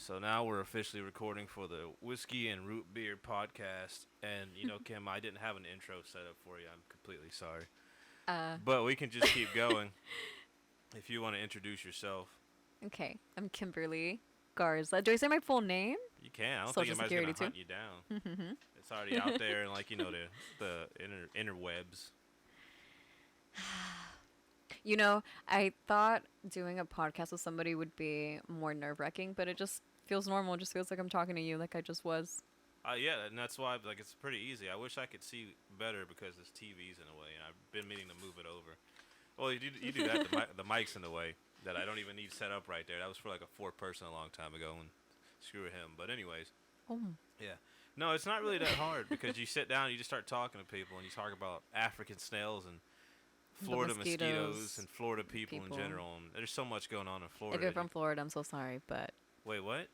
So now we're officially recording for the Whiskey and Root Beer podcast. And, Kim, I didn't have an intro set up for you. I'm completely sorry. Uh, But we can just keep going if you want to introduce yourself. okay. I'm Kimberly Garza. Do I say my full name? You can. I don't Social think anybody's going Security to too. hunt you down. It's already out there in, the interwebs. I thought doing a podcast with somebody would be more nerve-wracking, but it just feels normal. It just feels like I'm talking to you like I just was. Yeah, and that's why it's pretty easy. I wish I could see better because this TV's in the way, and I've been meaning to move it over. Well, you do that. The mic's in the way that I don't even need set up right there. That was for like a 4-person a long time ago, and screw him. But anyways, Oh. yeah. No, it's not really that hard because you sit down, and you just start talking to people, and you talk about African snails and Florida mosquitoes and Florida people in general. And there's so much going on in Florida. If you're from Florida, I'm so sorry, but... Wait, what?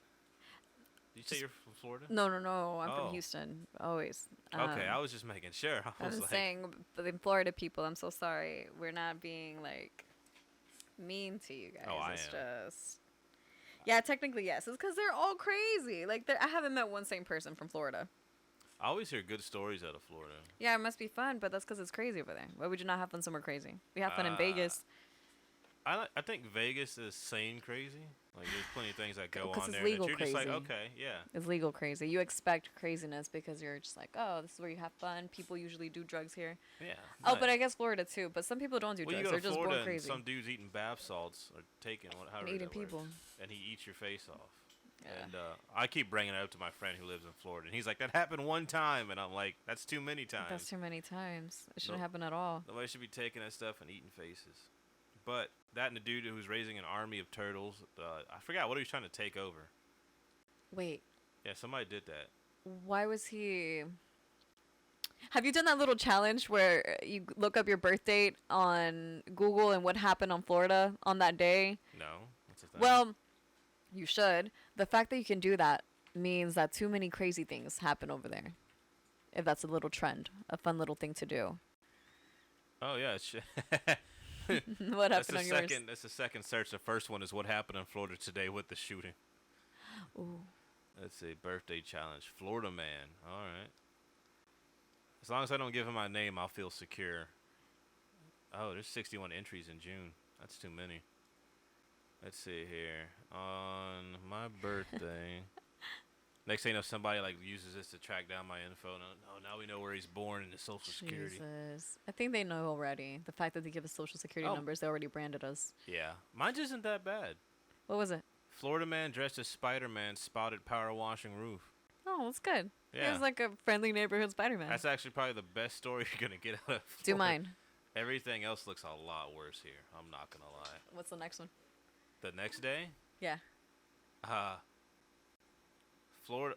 Did you say you're from Florida? No. I'm from Houston. Always. Okay, I was just making sure. I was I'm saying, but the Florida people, I'm so sorry. We're not being, mean to you guys. Oh, I it's am. just... Yeah, technically, yes. It's because they're all crazy. I haven't met one sane person from Florida. I always hear good stories out of Florida. Yeah, it must be fun, but that's because it's crazy over there. Why would you not have fun somewhere crazy? We have fun in Vegas. I think Vegas is sane crazy. Like, there's plenty of things that go on there legal that you're crazy. just like, okay, yeah. It's legal crazy. You expect craziness because you're just like, oh, this is where you have fun. People usually do drugs here. Yeah. Oh, but I guess Florida too. But some people don't do well, drugs. You go They're to just Florida born crazy. And some dude's eating bath salts or taking however eating that people. works, and he eats your face off. Yeah. And I keep bringing it up to my friend who lives in Florida, and he's like, "That happened one time," and I'm like, "That's too many times. That's too many times. It shouldn't happen at all. Nobody should be taking that stuff and eating faces." But that and the dude who's raising an army of turtles, I forgot what he was trying to take over. Wait. Yeah, somebody did that. Why was he... Have you done that little challenge where you look up your birth date on Google and what happened on Florida on that day? No. What's the thing? Well, you should. The fact that you can do that means that too many crazy things happen over there. If that's a little trend, a fun little thing to do. Oh, yeah. What happened on yours? That's the second search. The first one is what happened in Florida today with the shooting. Ooh. Let's see. Birthday challenge. Florida man. All right. As long as I don't give him my name, I'll feel secure. Oh, there's 61 entries in June. That's too many. Let's see here. On my birthday. Next thing you know, somebody uses this to track down my info. No, now we know where he's born and his social security. Jesus. I think they know already. The fact that they give us social security numbers, they already branded us. Yeah. Mine isn't that bad. What was it? Florida man dressed as Spider-Man spotted power washing roof. Oh, that's good. Yeah. It's like a friendly neighborhood Spider-Man. That's actually probably the best story you're going to get out of Florida. Do mine. Everything else looks a lot worse here. I'm not going to lie. What's the next one? The next day? Yeah. Florida.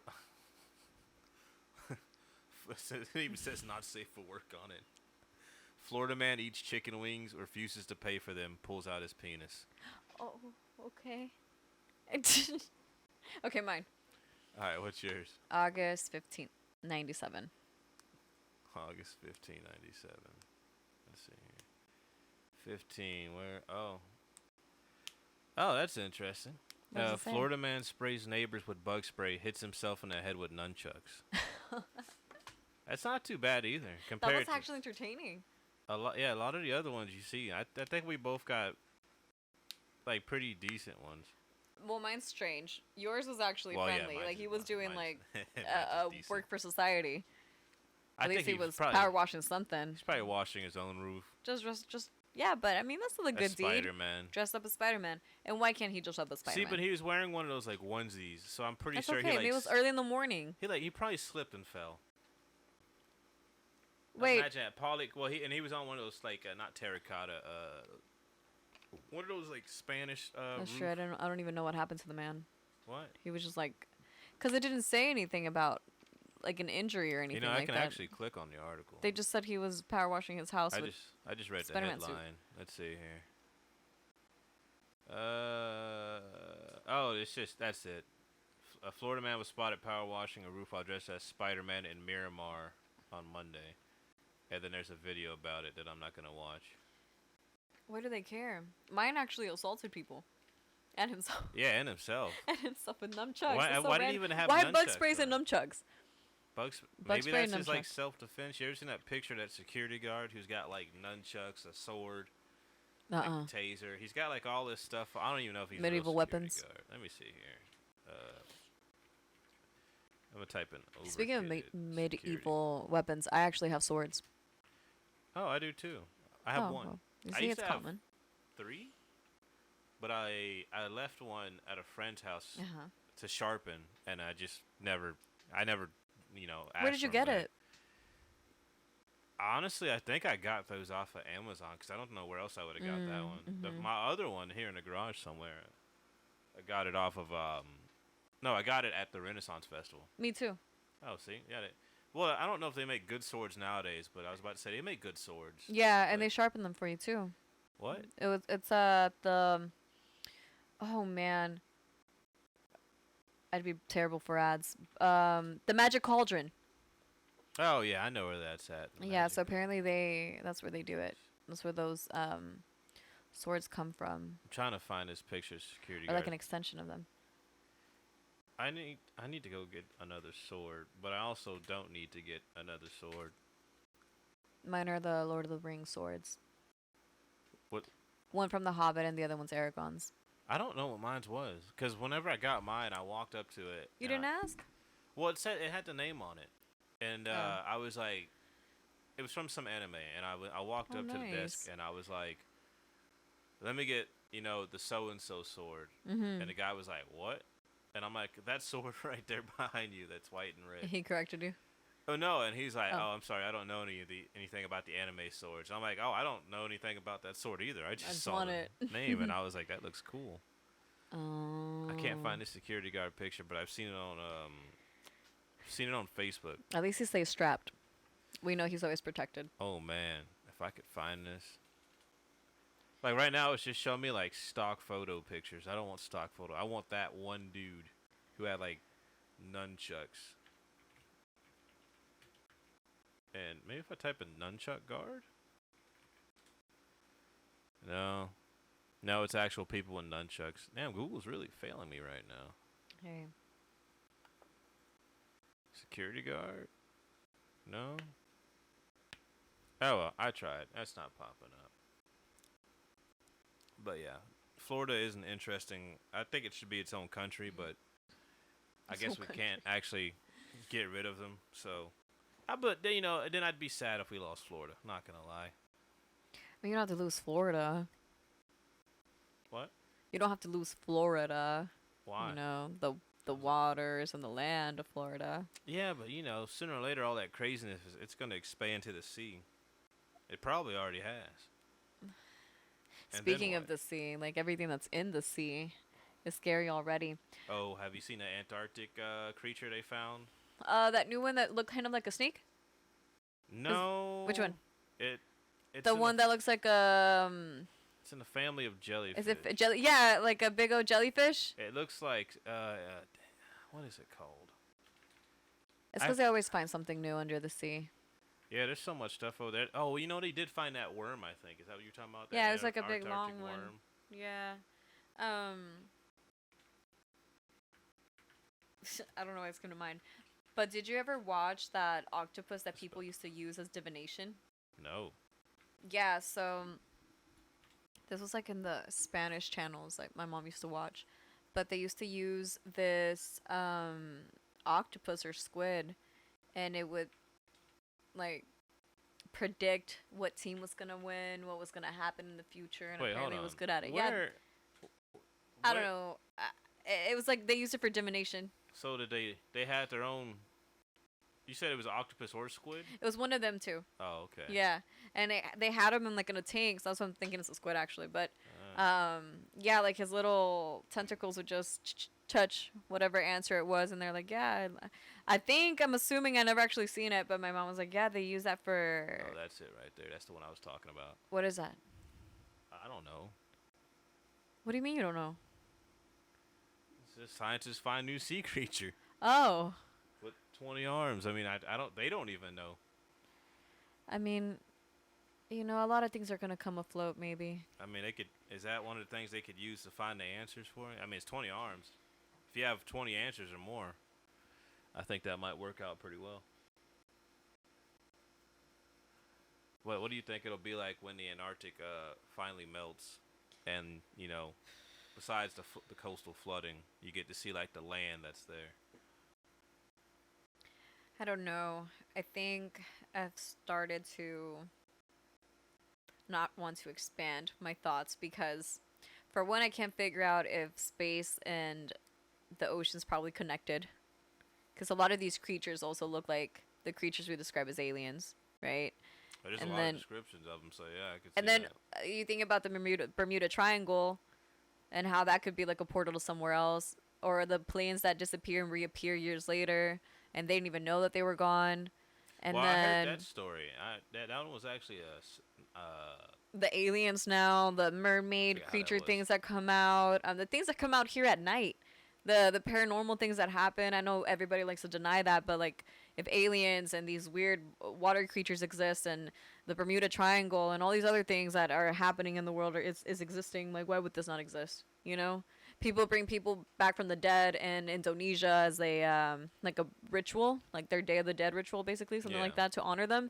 It even says not safe for work on it. Florida man eats chicken wings, refuses to pay for them, pulls out his penis. Oh, okay. Okay, mine. All right, what's yours? August 15th, 97. August 15, 97. Let's see here. 15, where? Oh, that's interesting. Florida man sprays neighbors with bug spray, hits himself in the head with nunchucks. That's not too bad either. That was actually entertaining. A lot of the other ones you see. I think we both got pretty decent ones. Well, mine's strange. Yours was actually friendly. Yeah, he was doing decent. work for society. At least he was probably power washing something. He's probably washing his own roof. Just yeah, but I mean that's still a good deed. Spider-Man. Dressed up as Spider-Man. And why can't he dress up as Spider-Man? See, but he was wearing one of those onesies, so I'm pretty That's sure okay. It was early in the morning. He probably slipped and fell. Wait. Imagine that. He was on one of those not terracotta. One of those Spanish. That's true. I don't even know what happened to the man. What? He was just because it didn't say anything about an injury or anything I like can that. actually click on the article. They just said he was power washing his house. I just read the Spider-Man headline. suit. Let's see here. That's it. A Florida man was spotted power washing a roof while dressed as Spider-Man in Miramar on Monday. And then there's a video about it that I'm not gonna watch. Why do they care? Mine actually assaulted people. And himself. Yeah, and himself. And himself with nunchucks. Why, That's so why did he random. even have Why nunchucks? bug sprays and though? nunchucks? Bugs. Bug Maybe spray that's and his like nunchucks. self-defense. You ever seen that picture of that security guard who's got like nunchucks, a sword, Uh-uh. like a taser? He's got like all this stuff. I don't even know if he's Medieval a real security weapons. guard. Let me see here. I'm gonna type in. Speaking of overkitted medieval weapons, I actually have swords. security. Oh, I do too. I have one. Well, you I see, used it's to have common. 3, but I left one at a friend's house Uh-huh. to sharpen, and I just never, you know. Where did you get it? Honestly, I think I got those off of Amazon because I don't know where else I would have got that one. My other one here in the garage somewhere, I got it off of no, I got it at the Renaissance Festival. Me too. Oh, see, yeah. Well, I don't know if they make good swords nowadays, but I was about to say they make good swords. Yeah, and they sharpen them for you too. What? It's the oh man. I'd be terrible for ads. The Magic Cauldron. Oh yeah, I know where that's at. Yeah, so apparently that's where they do it. That's where those swords come from. I'm trying to find this picture, security Or like guard. an extension of them. I need to go get another sword, but I also don't need to get another sword. Mine are the Lord of the Rings swords. What? One from The Hobbit and the other one's Aragorn's. I don't know what mine was, because whenever I got mine, I walked up to it. You and didn't ask? Well, it said it had the name on it, and Oh. I was like, it was from some anime, and I walked up to the desk, nice. and I was like, let me get the so and so sword, Mm-hmm. and the guy was like, what? And I'm like, that sword right there behind you, that's white and red. He corrected you. Oh no, and he's like, Oh. oh, I'm sorry, I don't know anything about the anime swords. I'm like, oh, I don't know anything about that sword either. I just saw want the it. name, and I was like, that looks cool. Oh. I can't find the security guard picture, but I've seen it on Facebook. At least he stays strapped. We know he's always protected. Oh man, if I could find this. Like right now, it's just showing me like stock photo pictures. I don't want stock photo. I want that one dude who had like nunchucks. And maybe if I type in nunchuck guard? No, it's actual people with nunchucks. Damn, Google's really failing me right now. Hey. Security guard? No? Oh, well, I tried. That's not popping up. But yeah, Florida is an interesting. I think it should be its own country, but I Its guess own we country. can't actually get rid of them. So, but then I'd be sad if we lost Florida. Not gonna lie. You don't have to lose Florida. What? You don't have to lose Florida. Why? You know, the waters and the land of Florida. Yeah, but sooner or later, all that craziness it's gonna expand to the sea. It probably already has. And then Speaking of what? the sea, like everything that's in the sea is scary already. Oh, have you seen the Antarctic creature they found? That new one that looked kind of like a snake? No. Which one? It's The in one that looks like It's in the family of jellyfish. is it jelly? Yeah, like a big old jellyfish. It looks like what is it called? It's because they always find something new under the sea. Yeah, there's so much stuff over there. Oh, they did find that worm. I think is that what you're talking about? Yeah, That it's like a big Antarctic long one. worm? Yeah. I don't know why it's coming to mind. But did you ever watch that octopus that people used to use as divination? No. Yeah, so this was like in the Spanish channels like my mom used to watch. But they used to use this octopus or squid, and it would like predict what team was gonna win, what was gonna happen in the future, and Wait, apparently hold was on. good at it. Yeah, Where, I don't know. It was like they used it for divination. So did they had their own? You said it was octopus or squid? It was one of them too. Oh, okay. Yeah, and they had him in like in a tank. So that's what I'm thinking it's a squid actually. But yeah, like his little tentacles would just touch whatever answer it was, and they're like, yeah. I'm assuming I never actually seen it, but my mom was like, yeah, they use that for. Oh, that's it right there. That's the one I was talking about. What is that? I don't know. What do you mean you don't know? It's just scientists find new sea creature Oh, with 20 arms. I mean, I don't. They don't even know. I mean, You know, a lot of things are gonna come afloat, maybe. I mean, they could. Is that one of the things they could use to find the answers for it? I mean, it's 20 arms. If you have 20 answers or more, I think that might work out pretty well. What do you think it'll be like when the Antarctic finally melts, and besides the coastal flooding, you get to see like the land that's there? I don't know. I think I've started to not want to expand my thoughts because, for one, I can't figure out if space and the ocean's probably connected. Because a lot of these creatures also look like the creatures we describe as aliens, right? There's a And lot of then, descriptions of them, so yeah, I could and see then that. you think about the Bermuda Triangle and how that could be like a portal to somewhere else, or the planes that disappear and reappear years later, and they didn't even know that they were gone. And Well, I heard that then story. That one was actually the aliens now, the mermaid forgot how that creature was. things that come out, the things that come out here at night, the paranormal things that happen. I know everybody likes to deny that, but like if aliens and these weird water creatures exist, and the Bermuda Triangle and all these other things that are happening in the world is existing, like why would this not exist? You know, people bring people back from the dead in Indonesia as a like a ritual, like their Day of the Dead ritual, basically something Yeah. like that to honor them.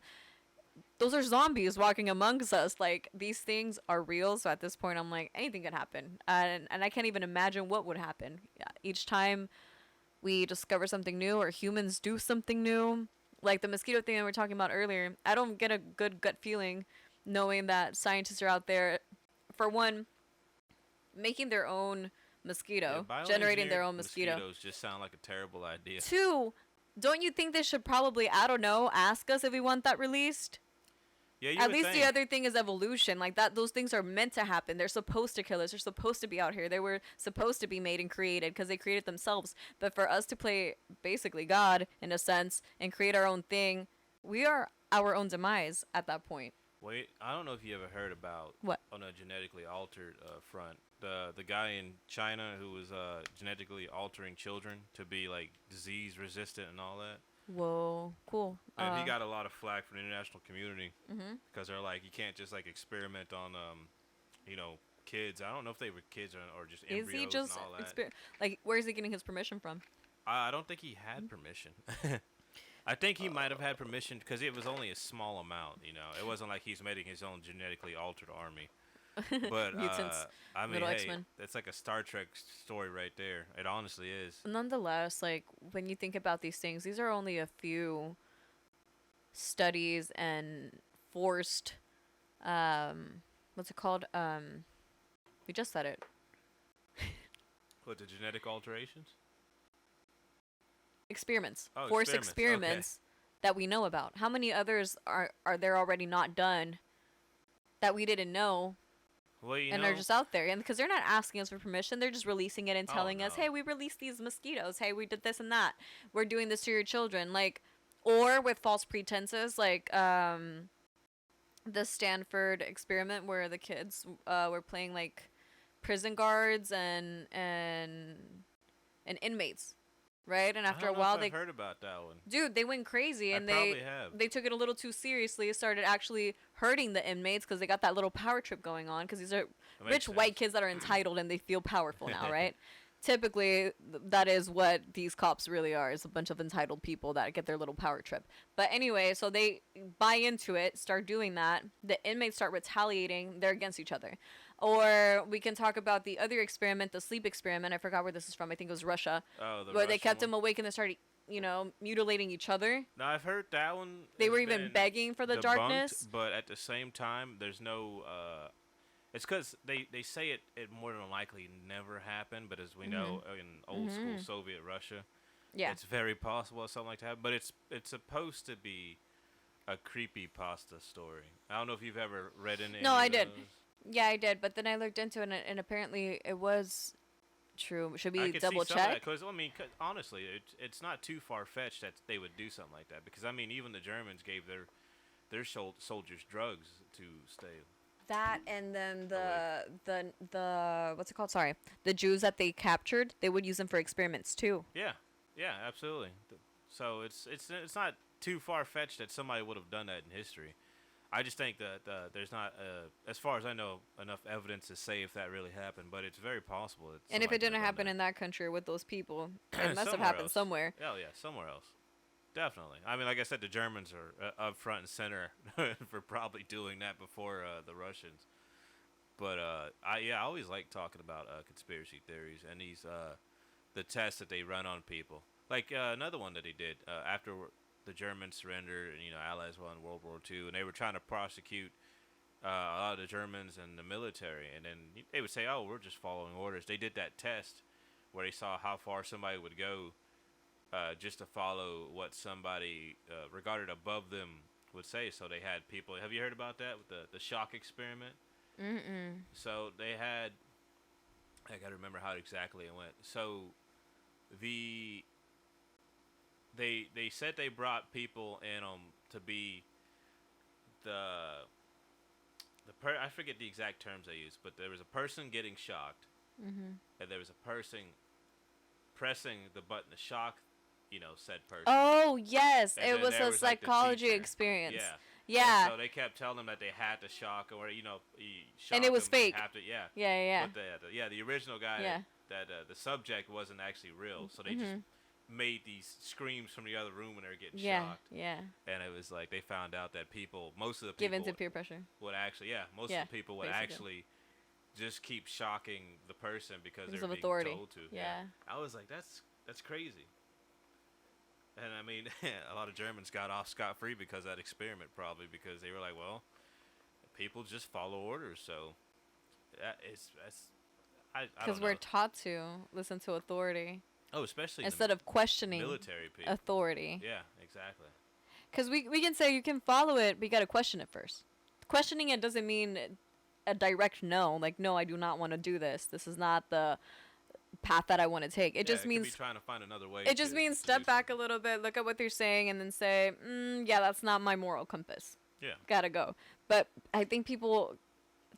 Those are zombies walking amongst us. Like these things are real. So at this point, I'm like, anything can happen, and I can't even imagine what would happen. Yeah, each time we discover something new or humans do something new, like the mosquito thing that we were talking about earlier, I don't get a good gut feeling knowing that scientists are out there, for one, making their own Yeah, mosquito, generating bioengineered their own mosquito. mosquitoes just sound like a terrible idea. Two, don't you think they should probably, I don't know, ask us if we want that released? Yeah, you At would least the think. other thing is evolution. Like that, those things are meant to happen. They're supposed to kill us. They're supposed to be out here. They were supposed to be made and created because they created themselves. But for us to play basically God in a sense and create our own thing, we are our own demise at that point. Wait, I don't know if you ever heard about What? on a genetically altered front. The guy in China who was genetically altering children to be like disease resistant and all that. Whoa, cool. And he got a lot of flack from the international community Mm-hmm. because they're like, you can't just like experiment on kids. I don't know if they were kids or just Is he embryos just and all that. like where is he getting his permission from? I don't think he had permission. I think he might have had permission because it was only a small amount. It wasn't like he's making his own genetically altered army. But Mutants, I mean, little hey, X-Men. that's like a Star Trek story right there. It honestly is. Nonetheless, like when you think about these things, these are only a few studies and forced what's it called? We just said it. What, the genetic alterations? Experiments. Oh, Forced experiments, experiments that we know about. How many others are there already not done that we didn't know Well, and are just out there? And because they're not asking us for permission, they're just releasing it and Oh, telling us, no. "Hey, we released these mosquitoes. Hey, we did this and that. We're doing this to your children." Like, or with false pretenses, like the Stanford experiment where the kids were playing like prison guards and inmates, right? And I after a don't know while, if they I've heard about that one. dude, they went crazy I and probably have. they took it a little too seriously. Started actually hurting the inmates because they got that little power trip going on. Because these are That rich makes white sense. kids that are entitled and they feel powerful now, right? Typically, that is what these cops really are: is a bunch of entitled people that get their little power trip. But anyway, so they buy into it, start doing that. The inmates start retaliating. They're against each other. Or we can talk about the other experiment, the sleep experiment. I forgot where this is from. I think it was Russia, Oh, the where they Russian kept one? them awake and they started, mutilating each other. No, I've heard that one. They has were even been begging for the debunked, darkness. but at the same time, there's no. It's because they say it more than likely never happened, but as we know in old school Soviet Russia, Yeah. it's very possible that something like that. But it's supposed to be a creepy pasta story. I don't know if you've ever read any. No, I of did. those. Yeah, I did. But then I looked into it, and apparently it was true. Should I we could double see some of that check? because honestly, it's not too far fetched that they would do something like that. Because I mean, even the Germans gave their soldiers drugs to stay. That and then the what's it called? Sorry, the Jews that they captured, they would use them for experiments too. Yeah, yeah, absolutely. So it's not too far fetched that somebody would have done that in history. I just think that there's not, as far as I know, enough evidence to say if that really happened. But it's very possible that And if somebody it could have didn't done happen that. in that country with those people, it must have Somewhere happened else. somewhere. Oh yeah, somewhere else. Definitely. I mean, like I said, the Germans are up front and center for probably doing that before the Russians. But I always like talking about conspiracy theories and these the tests that they run on people. Like another one that they did after the Germans surrendered and Allies won World War II, and they were trying to prosecute a lot of the Germans and the military, and then they would say, "Oh, we're just following orders." They did that test where they saw how far somebody would go just to follow what somebody regarded above them would say. So they had people. Have you heard about that with the shock experiment? Mm-mm. So they had. I gotta remember how exactly it went. So the they said they brought people in to be the I forget the exact terms they used, but there was a person getting shocked, Mm-hmm. and there was a person pressing the button to shock, said person. Oh yes, And it then was there a was like the psychology teacher. experience. Yeah. Yeah, And so they kept telling them that they had to shock, or you shock and it was them, you fake. have to, yeah. Yeah, yeah, But the original guy yeah. that the subject wasn't actually real, so they just Mhm. made these screams from the other room when they were getting Yeah, shocked. yeah. And it was like they found out that most of the Give people in to peer pressure. would actually, most Yeah, of the people would basically. actually just keep shocking the person because Because they're of being authority. told to. Yeah. I was like, that's crazy. And I mean, a lot of Germans got off scot-free because of that experiment, probably because they were like, well, people just follow orders, so I don't Because we're know. taught to listen to authority Oh, especially instead of questioning military people. authority. Yeah, exactly. Because we can say you can follow it, but you got to question it first. Questioning it doesn't mean a direct no. Like, no, I do not want to do this. This is not the path that I want to take. It just could means be trying to find another way. it just means to step do back a something. little bit, look at what they're saying, and then say, yeah, that's not my moral compass. Yeah. Gotta go. But I think people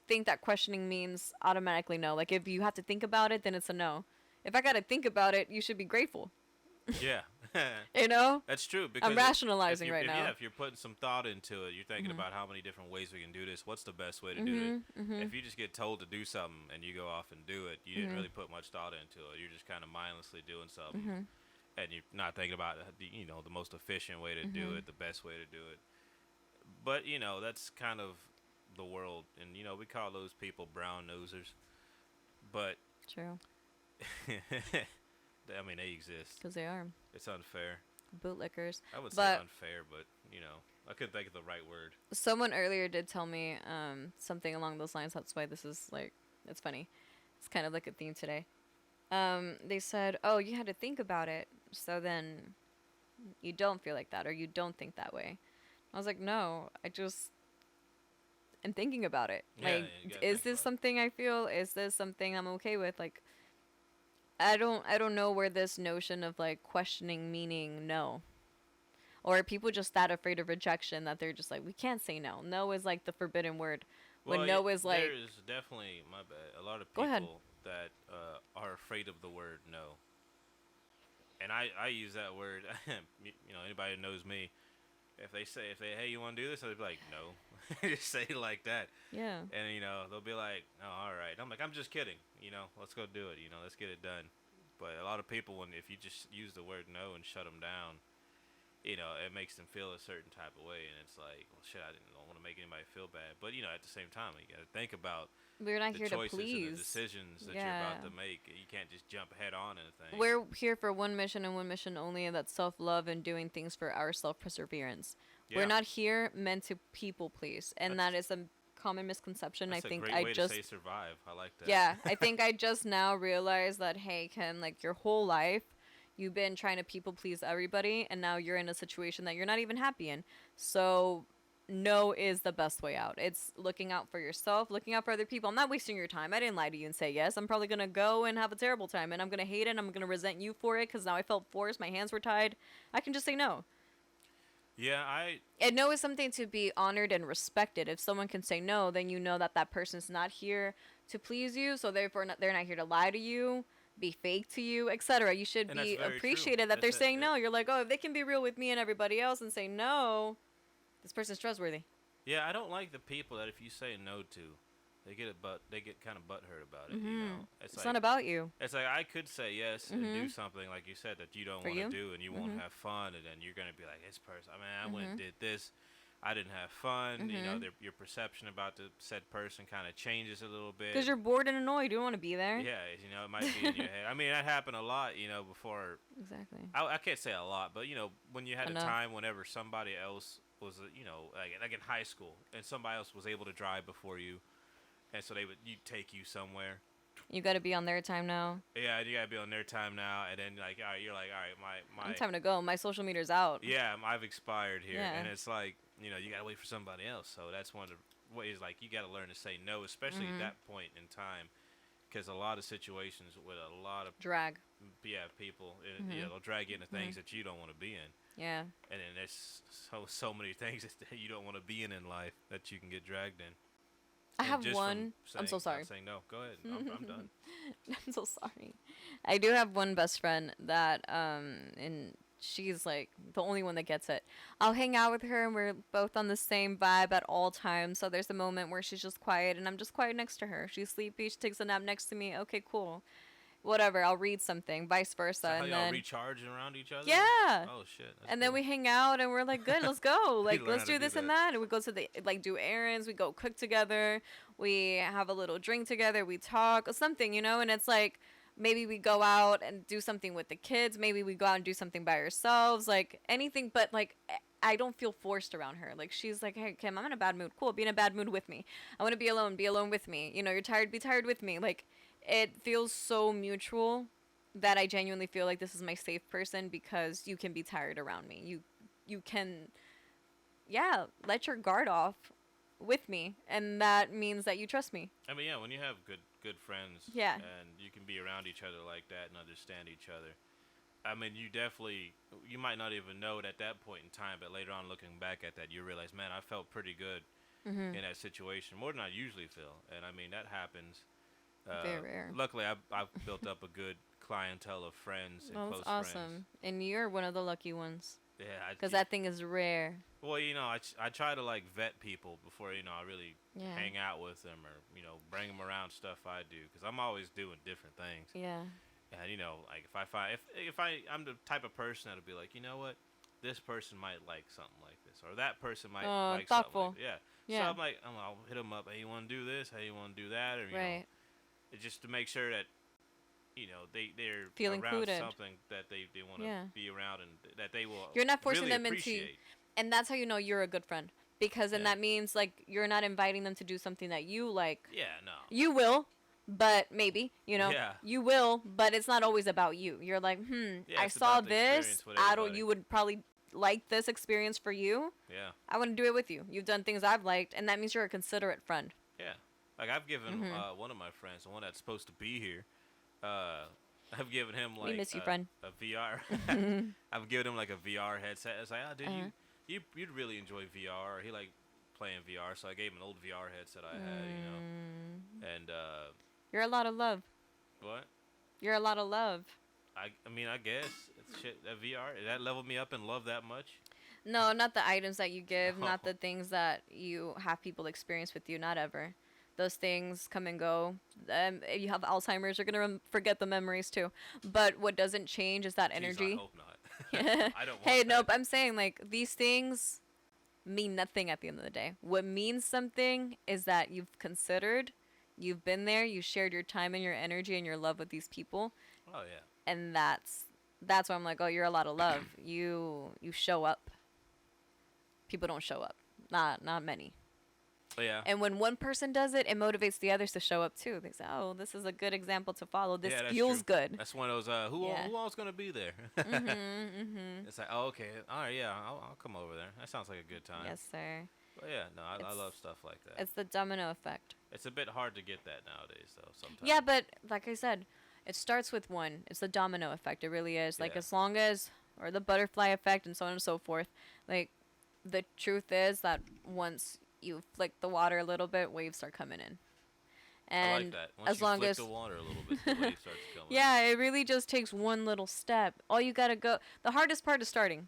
think that questioning means automatically no. Like, if you have to think about it, then it's a no. If I gotta think about it, you should be grateful. Yeah. You know? That's true. Because I'm rationalizing right now. Yeah, if you're putting some thought into it, you're thinking about how many different ways we can do this. What's the best way to do it? If you just get told to do something and you go off and do it, you didn't really put much thought into it. You're just kind of mindlessly doing something, and you're not thinking about the most efficient way to do it, the best way to do it. But that's kind of the world, and we call those people brown nosers. But True. I mean, they exist. Because they are. It's unfair. Bootlickers. I would say But unfair, but I couldn't think of the right word. someone earlier did tell me something along those lines. That's why this is like, it's funny. It's kind of like a theme today. They said, oh, you had to think about it, so then you don't feel like that, or you don't think that way. I was like, no, I just am thinking about it. Yeah, Like, you gotta is think this about it. something I feel? Is this something I'm okay with? Like, I don't know where this notion of like questioning meaning no. Or are people just that afraid of rejection that they're just like, we can't say no. No is like the forbidden word. When Well, no is like, there's definitely my bad. A lot of Go people ahead. that are afraid of the word no. And I use that word. Anybody who knows me, if they hey, you want to do this, I'd be like, no. Just say it like that. yeah. And they'll be like, oh, all right. I'm like, I'm just kidding. Let's go do it. Let's get it done. But a lot of people, if you just use the word no and shut them down, it makes them feel a certain type of way, and it's like, well, shit, I don't want to make anybody feel bad. But at the same time, you got to think about We're not the here to choices and the please. decisions that you're Yeah. about to make. You can't just jump head on anything. We're here for one mission and one mission only, and that's self-love and doing things for our self-perseverance. Yeah. We're not here meant to people please, and that is a common misconception. That's I think a great I way just to say survive. I like that. yeah, I think I just now realized that, hey, Ken, like your whole life, you've been trying to people please everybody, and now you're in a situation that you're not even happy in. So, no is the best way out. It's looking out for yourself, looking out for other people. I'm not wasting your time. I didn't lie to you and say yes. I'm probably going to go and have a terrible time, and I'm going to hate it, and I'm going to resent you for it because now I felt forced. My hands were tied. I can just say no. Yeah, And no is something to be honored and respected. If someone can say no, then you know that that person's not here to please you, so therefore they're not here to lie to you, be fake to you, etc. You should And be that's very appreciated true. that they're saying it. no. You're like, oh, if they can be real with me and everybody else and say no, this person's trustworthy. Yeah, I don't like the people that if you say no to, they get kind of butthurt about it. You know, It's not about you. it's like I could say yes and do something like you said that you don't For want to you. do and you won't have fun, and then you're gonna be like, this person. I mean, I went and did this. I didn't have fun. You know, your perception about the said person kind of changes a little bit. Because you're bored and annoyed. You don't want to be there. Yeah, you know, it might be in your head. I mean, that happened a lot. You know, before. Exactly. I can't say a lot, but you know, when you had Enough. a time whenever somebody else was, you know, like in high school, and somebody else was able to drive before you, and so you'd take you somewhere. You got to be on their time now. Yeah, you gotta be on their time now, and then like, all right, you're like, all right, my I'm time to go. My social meter's out. yeah, I've expired here, Yeah. and it's like, you know, you gotta wait for somebody else. So that's one of the ways, like, you gotta learn to say no, especially at that point in time, because a lot of situations with a lot of Drag. people, yeah, they'll drag you into things that you don't want to be in. Yeah. And then there's so many things that you don't want to be in life that you can get dragged in. I And have just one. from I'm so sorry. saying no. Go ahead. I'm done. I'm so sorry. I do have one best friend that and she's like the only one that gets it. I'll hang out with her and we're both on the same vibe at all times. So there's a moment where she's just quiet and I'm just quiet next to her. She's sleepy, she takes a nap next to me. Okay, cool. Whatever, I'll read something, vice versa. So how and y'all then recharge around each other? yeah. Oh shit. That's And then cool. we hang out and we're like, good, let's go. Like, learn let's how to do do this and that. that. And we go to the, like, do errands. We go cook together. We have a little drink together. We talk, something, you know? And it's like, maybe we go out and do something with the kids. Maybe we go out and do something by ourselves. Like, anything. But, like, I don't feel forced around her. Like, she's like, hey, Kim, I'm in a bad mood. Cool, be in a bad mood with me. I want to be alone with me. You know, you're tired, be tired with me. Like, it feels so mutual that I genuinely feel like this is my safe person because you can be tired around me. You can, yeah, let your guard off with me, and that means that you trust me. I mean, yeah, when you have good friends, Yeah. and you can be around each other like that and understand each other. I mean, you might not even know it at that point in time, but later on, looking back at that, you realize, man, I felt pretty good in that situation, more than I usually feel. And I mean, that happens. Very rare. Luckily, I've built up a good clientele of friends and Well, close that's awesome. friends. And you're one of the lucky ones Yeah, because that thing is rare. well, you know, I try to like vet people before, you know, I really Yeah. hang out with them or, you know, bring them around stuff I do, because I'm always doing different things. Yeah. And you know, like I'm the type of person that'll be like, you know what, this person might like something like this, or that person might like thoughtful. something like Yeah. So I'm like, I'll hit them up. Hey, you want to do this? Hey, you want to do that? Or you know, Right. it's just to make sure that, you know, they're Feel around included. something that they want to Yeah. be around, and that they will. You're not forcing really them into- appreciate. And that's how you know you're a good friend. Because then Yeah. that means, like, you're not inviting them to do something that you like. Yeah, no. You will, but maybe, you know, Yeah. you will, but it's not always about you. You're like, Yeah, I it's saw about the this. experience with I don't. everybody. You would probably like this experience for you. Yeah, I want to do it with you. You've done things I've liked, and that means you're a considerate friend. yeah. Like I've given Mm-hmm. one of my friends, the one that's supposed to be here, I've given him like We miss you, friend. a VR. I've given him like a VR headset. It's like, oh, dude, Uh-huh. you'd really enjoy VR. He like playing VR, so I gave him an old VR headset I had, you know. And You're a lot of love. what? You're a lot of love. I mean, I guess it's shit. That VR that leveled me up in love that much. No, not the items that you give, not Oh. the things that you have people experience with you. Not ever. Those things come and go. If you have Alzheimer's, you're gonna forget the memories too. But what doesn't change is that Jeez, energy. I hope not. I don't. Hey, want nope. that. I'm saying like these things mean nothing at the end of the day. What means something is that you've considered, you've been there, you shared your time and your energy and your love with these people, Oh yeah. and that's why I'm like, oh, you're a lot of love. You show up. People don't show up. Not many. But yeah. And when one person does it, it motivates the others to show up too. They say, "Oh, this is a good example to follow. This Yeah, that's feels true. good." That's one of those. Yeah. Who all's gonna be there? It's like, oh, okay, all right, yeah, I'll come over there. That sounds like a good time. Yes, sir. But yeah, no, I It's- love stuff like that. It's the domino effect. It's a bit hard to get that nowadays, though. Sometimes. Yeah, but like I said, it starts with one. It's the domino effect. It really is. Like Yeah. as long as, or the butterfly effect, and so on and so forth. Like the truth is that once you flick the water a little bit, waves start coming in. I And like that. Once as you long flick as the water a little bit, the wave starts coming. yeah, it really just takes one little step. All you gotta go. The hardest part is starting.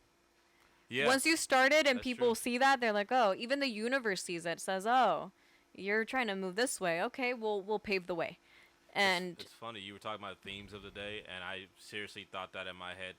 Yeah, Once you started and that's people true. see that, they're like, oh, even the universe sees it. Says, oh, you're trying to move this way. Okay, we'll pave the way. And It's funny. You were talking about themes of the day, and I seriously thought that in my head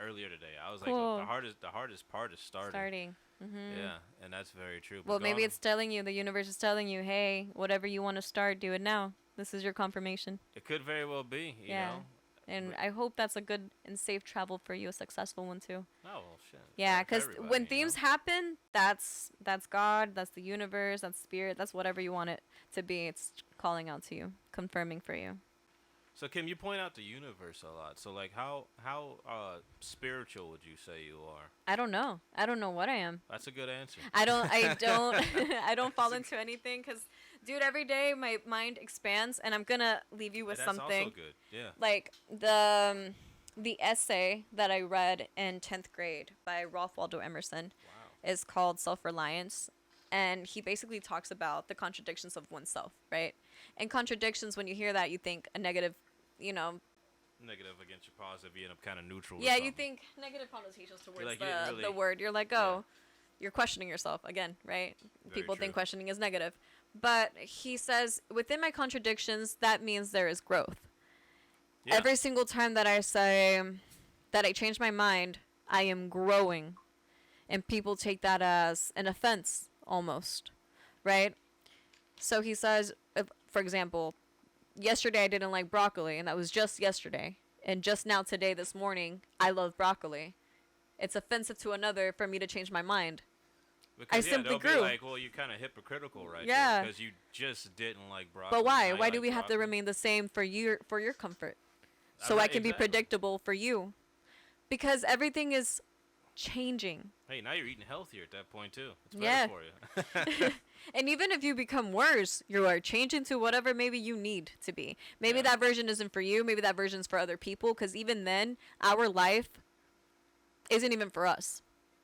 earlier today. I was like, cool. the hardest part is starting. Starting. Mm-hmm. Yeah, and that's very true. But Well, go maybe on. it's telling you, the universe is telling you, hey, whatever you want to start, do it now. This is your confirmation. It could very well be, you Yeah. know. And But I hope that's a good and safe travel for you, a successful one too. oh well, shit. Yeah, For because everybody, when themes happen, that's God, that's the universe, that's spirit, that's whatever you want it to be. It's calling out to you, confirming for you. So Kim, you point out the universe a lot. So like, how spiritual would you say you are? I don't know. I don't know what I am. That's a good answer. I don't. I don't fall into anything because, dude, every day my mind expands, and I'm gonna leave you with That's something. also good. Yeah. Like the essay that I read in 10th grade by Ralph Waldo Emerson Wow. is called Self-Reliance, and he basically talks about the contradictions of oneself, right? And contradictions, when you hear that, you think a negative, you know, Negative against your positive, you end up kind of neutral. or yeah, you something. think negative connotations towards like, you didn't the really- word. You're like, oh, you're questioning yourself again, right? Very People think true. questioning is negative. But he says, within my contradictions, that means there is growth. Yeah. Every single time that I say that I change my mind, I am growing. And people take that as an offense, almost, right? So he says, for example, yesterday I didn't like broccoli, and that was just yesterday. And just now, today, this morning, I love broccoli. It's offensive to another for me to change my mind. Because, simply they'll grew. Be like, well, you're kind of hypocritical right Yeah. there because you just didn't like broccoli. But why? Now you Why do like we have to broccoli. remain the same for your comfort? So Right, I can be exactly. predictable for you. Because everything is changing. Hey, now you're eating healthier at that point too. It's better Yeah. for you. And even if you become worse, you are changing to whatever maybe you need to be. Maybe Yeah. that version isn't for you. Maybe that version's for other people. Because even then, our life isn't even for us.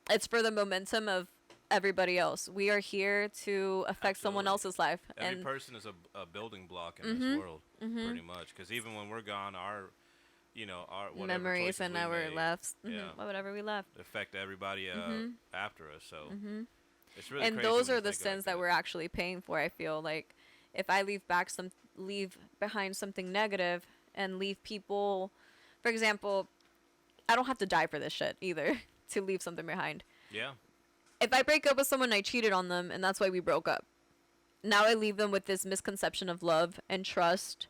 It's for the momentum of everybody else. We are here to affect someone Absolutely. else's life. Every And person is a building block in this world, pretty much. Because even when we're gone, our whatever memories choices and we our made left. Yeah. Whatever we left. affect everybody after us. So it's really And crazy those when are you the think like sins that we're actually paying for. I feel like if I leave behind something negative and leave people, for example, I don't have to die for this shit either to leave something behind. Yeah. If I break up with someone, I cheated on them, and that's why we broke up. Now I leave them with this misconception of love and trust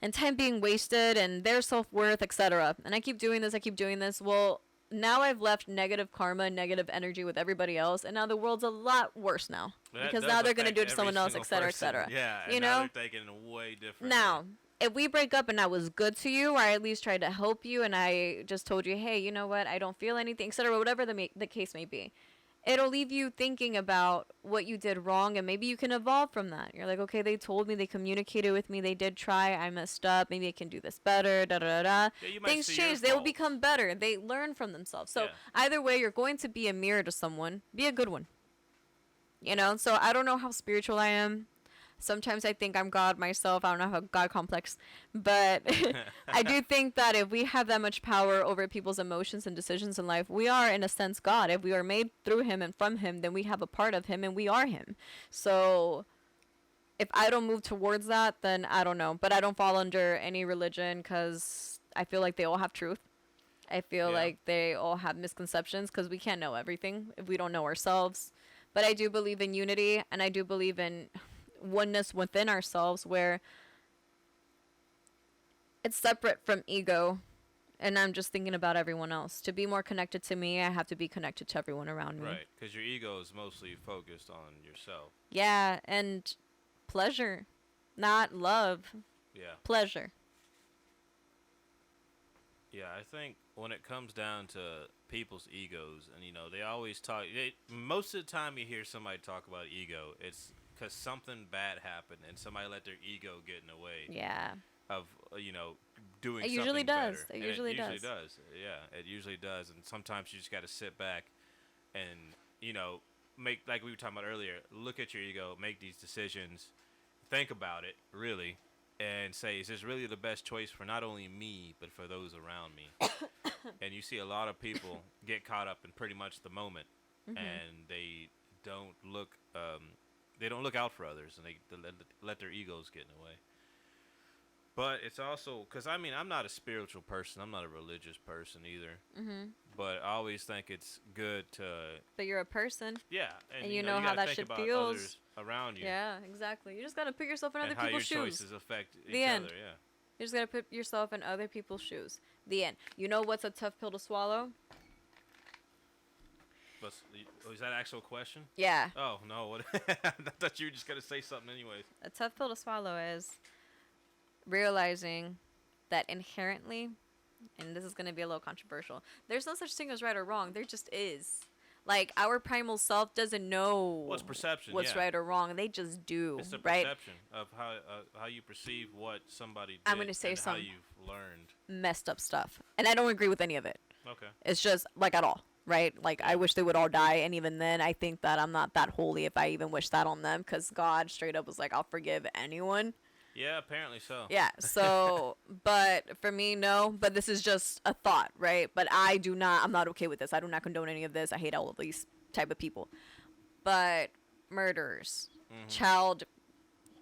and time being wasted and their self-worth, etc. And I keep doing this. Well, now I've left negative karma, negative energy with everybody else, and now the world's a lot worse now. That Because does now they're going to affect do it to every someone else, single etc., person. etc. Yeah, and You now know? they're taking it way different. Now, if we break up and I was good to you, or I at least tried to help you, and I just told you, hey, you know what, I don't feel anything, etc., whatever the case may be, it'll leave you thinking about what you did wrong, and maybe you can evolve from that. You're like, okay, they told me, they communicated with me, they did try, I messed up, maybe I can do this better, da da da da. Yeah, you might Things see your change, they will faults. become better, they learn from themselves. So Yeah. either way, you're going to be a mirror to someone, be a good one. You know, so I don't know how spiritual I am. Sometimes I think I'm God myself. I don't know, I have a God complex. But I do think that if we have that much power over people's emotions and decisions in life, we are, in a sense, God. If we are made through Him and from Him, then we have a part of Him and we are Him. So if I don't move towards that, then I don't know. But I don't fall under any religion because I feel like they all have truth. I feel Yeah. like they all have misconceptions because we can't know everything if we don't know ourselves. But I do believe in unity, and I do believe in oneness within ourselves where it's separate from ego, and I'm just thinking about everyone else. To be more connected to me, I have to be connected to everyone around me. Right, because your ego is mostly focused on yourself. Yeah, and pleasure, not love. Yeah. Pleasure. Yeah, I think when it comes down to people's egos, and they always talk. Most of the time, you hear somebody talk about ego, it's because something bad happened and somebody let their ego get in the way Yeah. of doing. It usually something does. better. It And usually usually does. does. Yeah, it usually does. And sometimes you just got to sit back and make, like we were talking about earlier. Look at your ego, make these decisions, think about it really, and say, is this really the best choice for not only me but for those around me? And and you see a lot of people get caught up in pretty much the moment, Mhm. and don't look they don't look out for others, and they let their egos get in the way. But it's also because I mean I'm not a spiritual person, I'm not a religious person either. Mhm. But I always think it's good to But you're a person, yeah, and you know you how gotta that think shit about feels. others around you Yeah, exactly. You just gotta put yourself in and other how your people's shoes. choices affect The each end. other. Yeah. You just gotta put yourself in other people's shoes. The end. You know what's a tough pill to swallow? But is that an actual question? Yeah. Oh no! What? I thought you were just gonna say something anyways. A tough pill to swallow is realizing that inherently, and this is going to be a little controversial, there's no such thing as right or wrong. There just is. Like, our primal self doesn't know What's perception? what's Yeah. right or wrong. They just do. It's the right? perception of how you perceive what somebody did I'm gonna say and how some you've learned. messed up stuff. And I don't agree with any of it. Okay. It's just, like, at all. Right? Like, I wish they would all die. And even then, I think that I'm not that holy if I even wish that on them. Because God straight up was like, I'll forgive anyone. Yeah, apparently so. Yeah, so, but for me, no. But this is just a thought, right? But I'm not okay with this. I do not condone any of this. I hate all of these type of people. But murderers, child,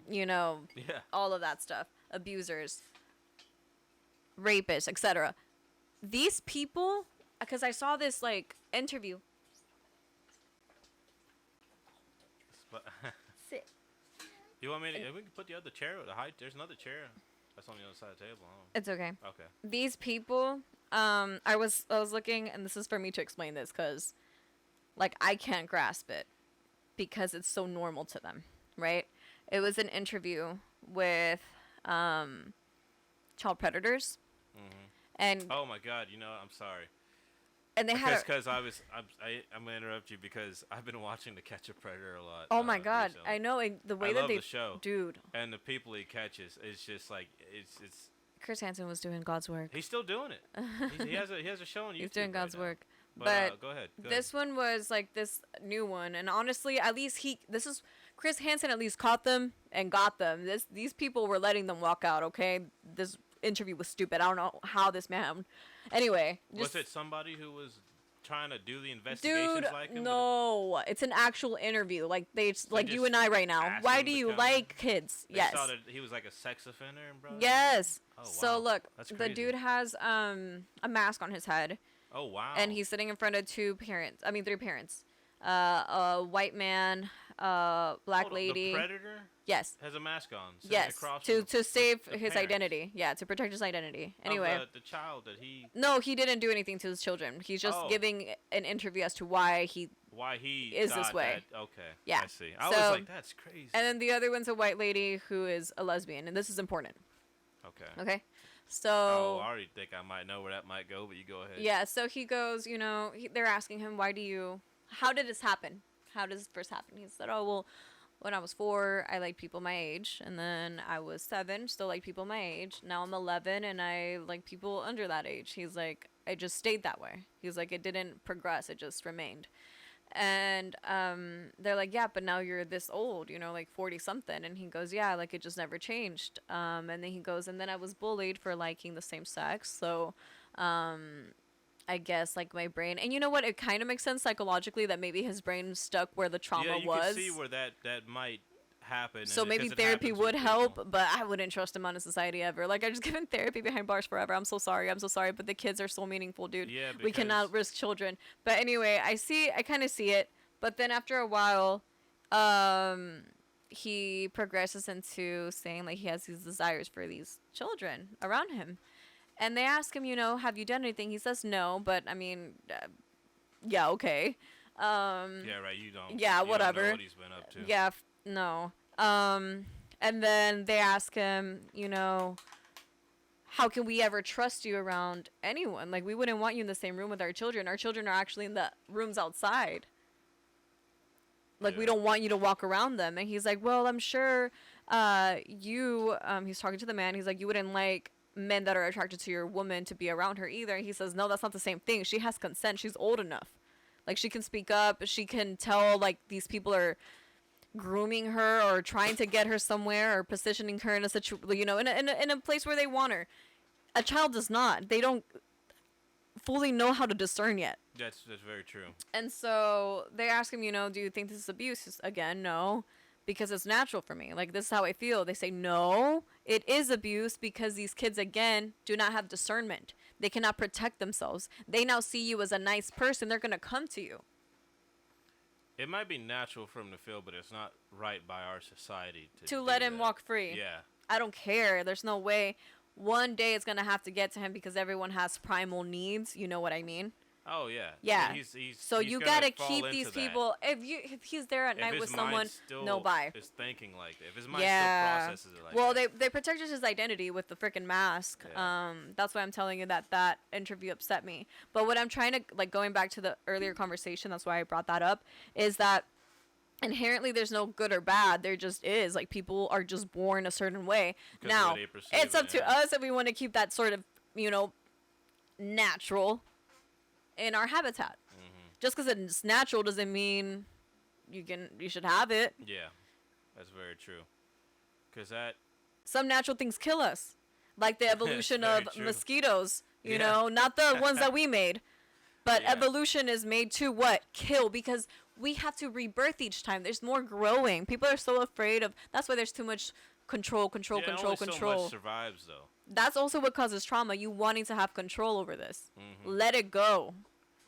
Yeah. all of that stuff, abusers, rapists, etc. These people, because I saw this, like, interview. But Sit. you want me to? We can put the other chair. There's another chair. That's on the other side of the table. It's okay. Okay. These people, I was looking, and this is for me to explain this, because, like, I can't grasp it because it's so normal to them, right? It was an interview with child predators, and Oh my God! I'm sorry. and they had Because I'm gonna interrupt you because I've been watching To Catch a Predator a lot. oh my God, recently. I know, and the way I that love they the show. dude, And the people he catches, it's just like it's. Chris Hansen was doing God's work. He's still doing it. he has a show on YouTube. He's doing God's right now. work. But go ahead. This one was like this new one, and honestly, at least Chris Hansen at least caught them and got them. These people were letting them walk out. Okay, this interview was stupid. I don't know how this man. Anyway, Was it somebody who was trying to do the investigations dude? like him? No, it's an actual interview. Like like you just and I right now. asked Why him do to you come like kids? They Yes. saw that he was like a sex offender, bro. Yes. Oh, So wow. look, That's the crazy. dude has a mask on his head. Oh wow. And he's sitting in front of three parents. A white man, black Hold on, lady. The predator Yes. has a mask on. sitting Yes. across To from save the his parents identity. Yeah, to protect his identity. of Anyway. the child that he. No, he didn't do anything to his children. He's just Oh. giving an interview as to why he. Why he is this thought way. That, okay. Yeah. I see. I So- was like, that's crazy. And then the other one's a white lady who is a lesbian, and this is important. Okay. Okay. Oh, So. I already think I might know where that might go, but you go ahead. Yeah. So he goes. They're asking him, how did this happen? How does this first happen? He said, oh well. When I was 4, I liked people my age, and then I was 7, still like people my age. Now I'm 11, and I like people under that age. He's like, I just stayed that way. He's like, it didn't progress, it just remained. And they're like, yeah, but now you're this old, like 40 something. And he goes, yeah, like it just never changed. And then he goes, and then I was bullied for liking the same sex. So I guess like my brain, and you know what, it kind of makes sense psychologically that maybe his brain stuck where the trauma yeah, you was. can see where that might happen. So and maybe because it therapy happens would with help, people. but I wouldn't trust him on a society ever. Like, I just given therapy behind bars forever. I'm so sorry, but the kids are so meaningful, dude. Yeah, We cannot because- risk children. But anyway, I kind of see it. But then after a while, he progresses into saying like he has these desires for these children around him. And they ask him, have you done anything? He says no, but I mean, yeah, okay. Yeah, right. You don't. Yeah, you whatever. Don't know what he's been up to. Yeah, no. And then they ask him, how can we ever trust you around anyone? Like, we wouldn't want you in the same room with our children. Our children are actually in the rooms outside. Like, we Yeah. don't want you to walk around them. And he's like, well, I'm sure he's talking to the man. He's like, you wouldn't like men that are attracted to your woman to be around her either. And he says, no, that's not the same thing. She has consent. She's old enough. Like, she can speak up. She can tell, like, these people are grooming her or trying to get her somewhere or positioning her in a situation, in a place where they want her. A child does not. They don't. fully know how to discern yet. That's very true. And so they ask him, do you think this is abuse? He's, again, no, because it's natural for me. Like, this is how I feel. They say, no, it is abuse because these kids, again, do not have discernment. They cannot protect themselves. They now see you as a nice person. They're going to come to you. It might be natural for him to feel, but it's not right by our society to let him walk free. Yeah. I don't care. There's no way. One day it's going to have to get to him because everyone has primal needs. You know what I mean? Oh, yeah. Yeah. So he's you got to keep these people. If he's there at night with someone, still bye. is thinking like that. If his mind still processes it like well, that. they protected his identity with the freaking mask. Yeah. That's why I'm telling you that interview upset me. But what I'm trying to, like, going back to the earlier conversation, that's why I brought that up, is that inherently there's no good or bad. There just is. Like, people are just born a certain way. Now, it's up to us if we want to keep that sort of, natural in our habitat. Just because it's natural doesn't mean you should have it. Yeah, that's very true. Because some natural things kill us, like the evolution of mosquitoes. You Yeah. know, not the ones that we made, but evolution is made to what? Kill, because we have to rebirth each time. There's more growing. People are so afraid of. That's why there's too much control. only so much survives though. That's also what causes trauma. You wanting to have control over this. Let it go.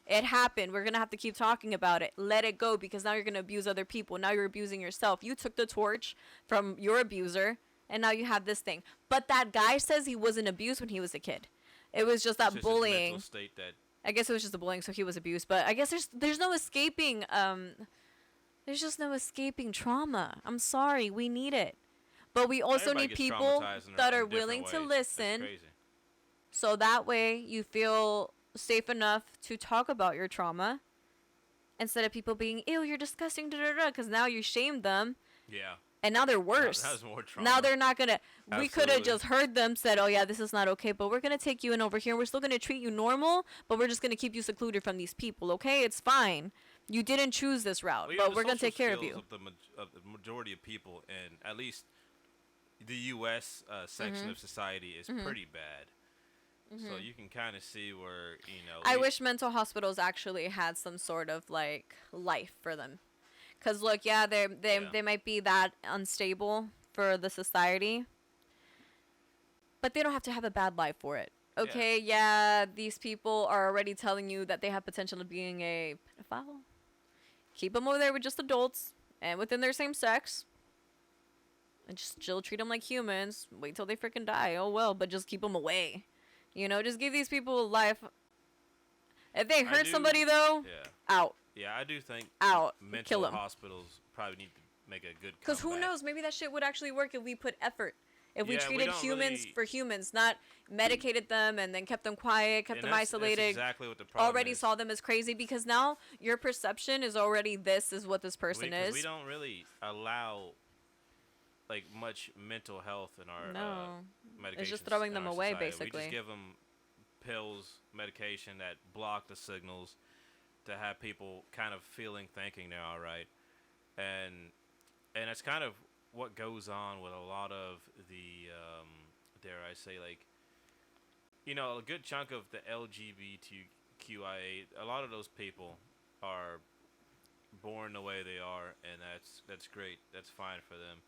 It happened. We're going to have to keep talking about it. Let it go, because now you're going to abuse other people. Now you're abusing yourself. You took the torch from your abuser, and now you have this thing. But that guy says he wasn't abused when he was a kid. It was just that It's just bullying. His mental state that I guess it was just the bullying, so he was abused. But I guess there's no escaping. There's just no escaping trauma. I'm sorry. We need it. But we also everybody need gets people traumatized in that are different willing to ways. listen. That's crazy. So that way you feel safe enough to talk about your trauma instead of people being, ew, you're disgusting, because now you shamed them. Yeah. And now they're worse. That was more trauma. Now they're not going to. We could have Absolutely. just heard them, said, oh, yeah, this is not okay, but we're going to take you in over here. We're still going to treat you normal, but we're just going to keep you secluded from these people, okay? It's fine. You didn't choose this route, Well, but we're going to take care of you. Of the majority of people, and at least the U.S. Section of society is pretty bad. So you can kind of see where, I wish mental hospitals actually had some sort of, like, life for them. Because, look, they might be that unstable for the society, but they don't have to have a bad life for it. Okay, these people are already telling you that they have potential of being a pedophile. Keep them over there with just adults and within their same sex. And just still treat them like humans. Wait till they freaking die. Oh, well, but just keep them away. Just give these people life. If they hurt somebody, though, out. Yeah, I do think out. mental Kill 'em. hospitals probably need to make a good comeback. Because who knows? Maybe that shit would actually work if we put effort. If we Yeah, we treated don't humans really- for humans, not medicated them and then kept them quiet, kept And them that's isolated. exactly what the problem Already is. saw them as crazy, because now your perception is already this is what this person is. We don't really allow like much mental health in our No. medications. It's just throwing in them our away, society. We basically. just give them pills, medication that block the signals to have people kind of thinking they're all right, and it's kind of what goes on with a lot of the dare I say, like, a good chunk of the LGBTQIA, a lot of those people are born the way they are, and that's great. That's fine for them.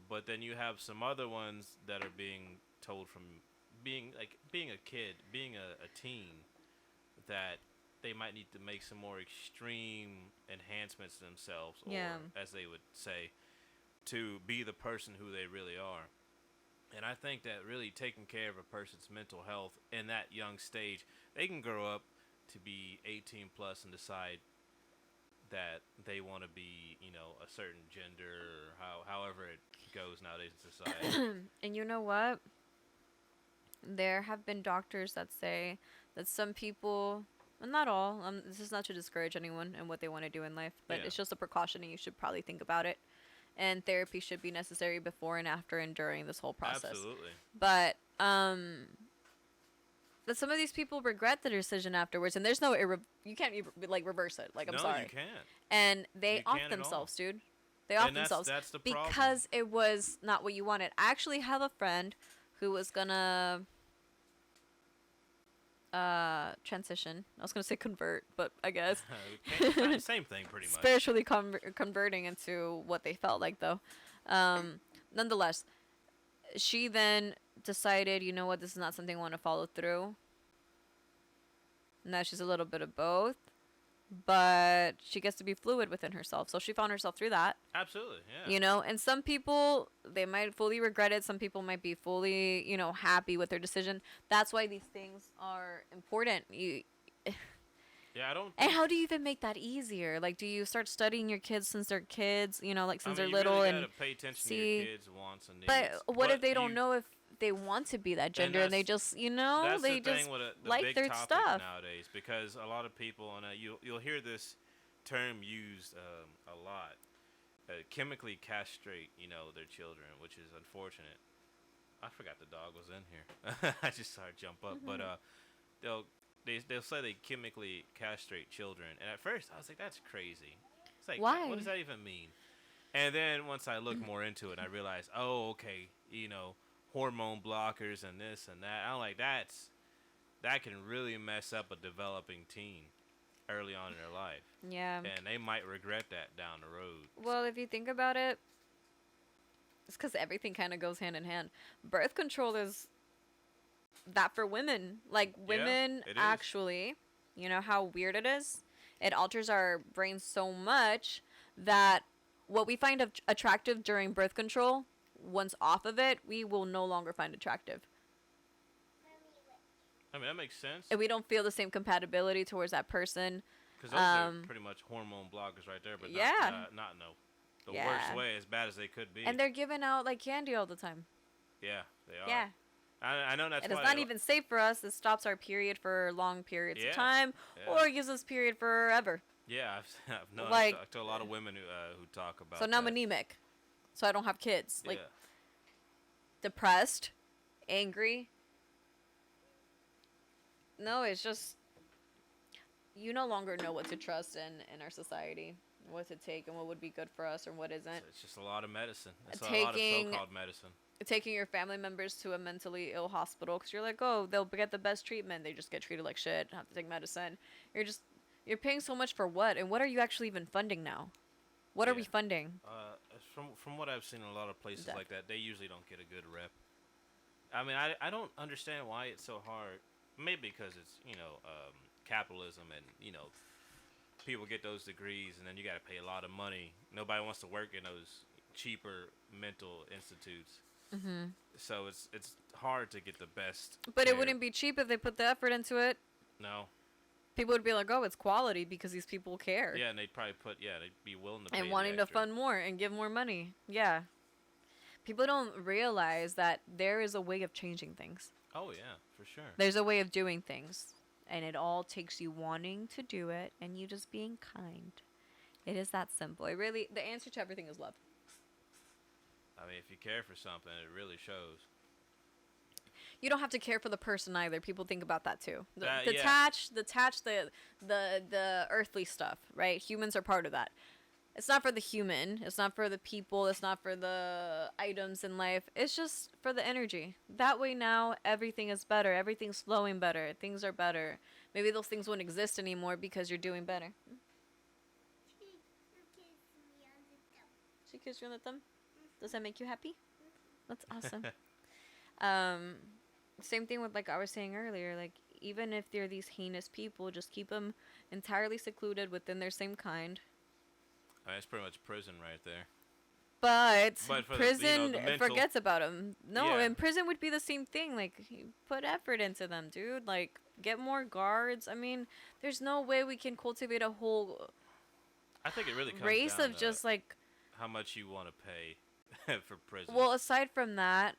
But then you have some other ones that are being told from being a kid, being a teen, that they might need to make some more extreme enhancements to themselves, or as they would say, to be the person who they really are. And I think that really taking care of a person's mental health in that young stage, they can grow up to be 18 plus and decide that they want to be, a certain gender, or however it goes nowadays in society. And you know what? There have been doctors that say that some people, and not all, this is not to discourage anyone and what they want to do in life, but it's just a precaution, and you should probably think about it. And therapy should be necessary before and after and during this whole process. Absolutely. But that some of these people regret the decision afterwards, and there's no you can't reverse it. Like, I'm sorry. No, you can't. And they You off can't at all. themselves, dude. They off And themselves that's the problem. because it was not what you wanted. I actually have a friend who was gonna transition. I was gonna say convert, but I guess Same thing, pretty much. spiritually converting into what they felt like, though. Um, Nonetheless, she then decided, you know what, this is not something I want to follow through. Now she's a little bit of both, but she gets to be fluid within herself. So she found herself through that. Absolutely, yeah. You know, and some people, they might fully regret it. Some people might be fully, you know, happy with their decision. That's why these things are important. Yeah, I don't. And how do you even make that easier? Like, do you start studying your kids since they're kids, you know, like since they're you little, really and gotta pay attention to see? your kids' wants and needs. But what if they don't know if they want to be that gender, and they just, you know, That's they the thing just with the like big their topic stuff nowadays, because a lot of people, and you'll hear this term used a lot, chemically castrate, you know, their children, which is unfortunate. I forgot the dog was in here. I just saw her jump up, but they'll say they chemically castrate children, and at first I was like, that's crazy. It's like, Why? what does that even mean? And then once I looked more into it, I realized, oh, okay, you know, hormone blockers and this and that. I'm like, that can really mess up a developing teen early on in their life. Yeah. And they might regret that down the road. Well, if you think about it, it's because everything kind of goes hand in hand. Birth control is that for women. Like, women it is. actually, you know how weird it is? It alters our brains so much that what we find attractive during birth control, once off of it, we will no longer find attractive. I mean, that makes sense. And we don't feel the same compatibility towards that person. Because those are pretty much hormone blockers right there, but yeah. not in the worst way, as bad as they could be. And they're giving out like candy all the time. Yeah, they are. Yeah. I know that's and why. It's not even safe for us. It stops our period for long periods of time, Yeah. or it gives us period forever. Yeah, I've known. Like, I've talked to a lot of women who talk about. So now I'm that. anemic, so I don't have kids. Like, Yeah. depressed, angry. No, it's just you no longer know what to trust in our society, what to take, and what would be good for us or what isn't. So it's just a lot of medicine. It's a lot of Taking- so-called medicine. Taking your family members to a mentally ill hospital because you're like, oh, they'll get the best treatment. They just get treated like shit, have to take medicine. You're paying so much for what? And what are you actually even funding now? What are we funding? From what I've seen in a lot of places Death. like that, they usually don't get a good rep. I mean, I don't understand why it's so hard. Maybe because it's, you know, capitalism, and, you know, people get those degrees and then you got to pay a lot of money. Nobody wants to work in those cheaper mental institutes. Mm-hmm. So it's hard to get the best. But care. it wouldn't be cheap if they put the effort into it. No. People would be like, oh, it's quality because these people care. Yeah, and they'd probably they'd be willing to pay And the wanting to extra. fund more and give more money. Yeah. People don't realize that there is a way of changing things. Oh, yeah, for sure. There's a way of doing things. And it all takes you wanting to do it and you just being kind. It is that simple. The answer to everything is love. I mean, if you care for something, it really shows. You don't have to care for the person either. People think about that too. Yeah. Detach the earthly stuff, right? Humans are part of that. It's not for the human. It's not for the people. It's not for the items in life. It's just for the energy. That way now everything is better. Everything's flowing better. Things are better. Maybe those things won't exist anymore because you're doing better. She kissed you on the thumb? Does that make you happy? That's awesome. Same thing with, like I was saying earlier, like, even if they're these heinous people, just keep them entirely secluded within their same kind. I mean, it's pretty much prison right there. But for prison the mental- forgets about them. No, Yeah. and prison would be the same thing. Like, you put effort into them, dude. Like, get more guards. I mean, there's no way we can cultivate a whole I think it really comes race down of to just, like... how much you want to pay for prison. Well, aside from that,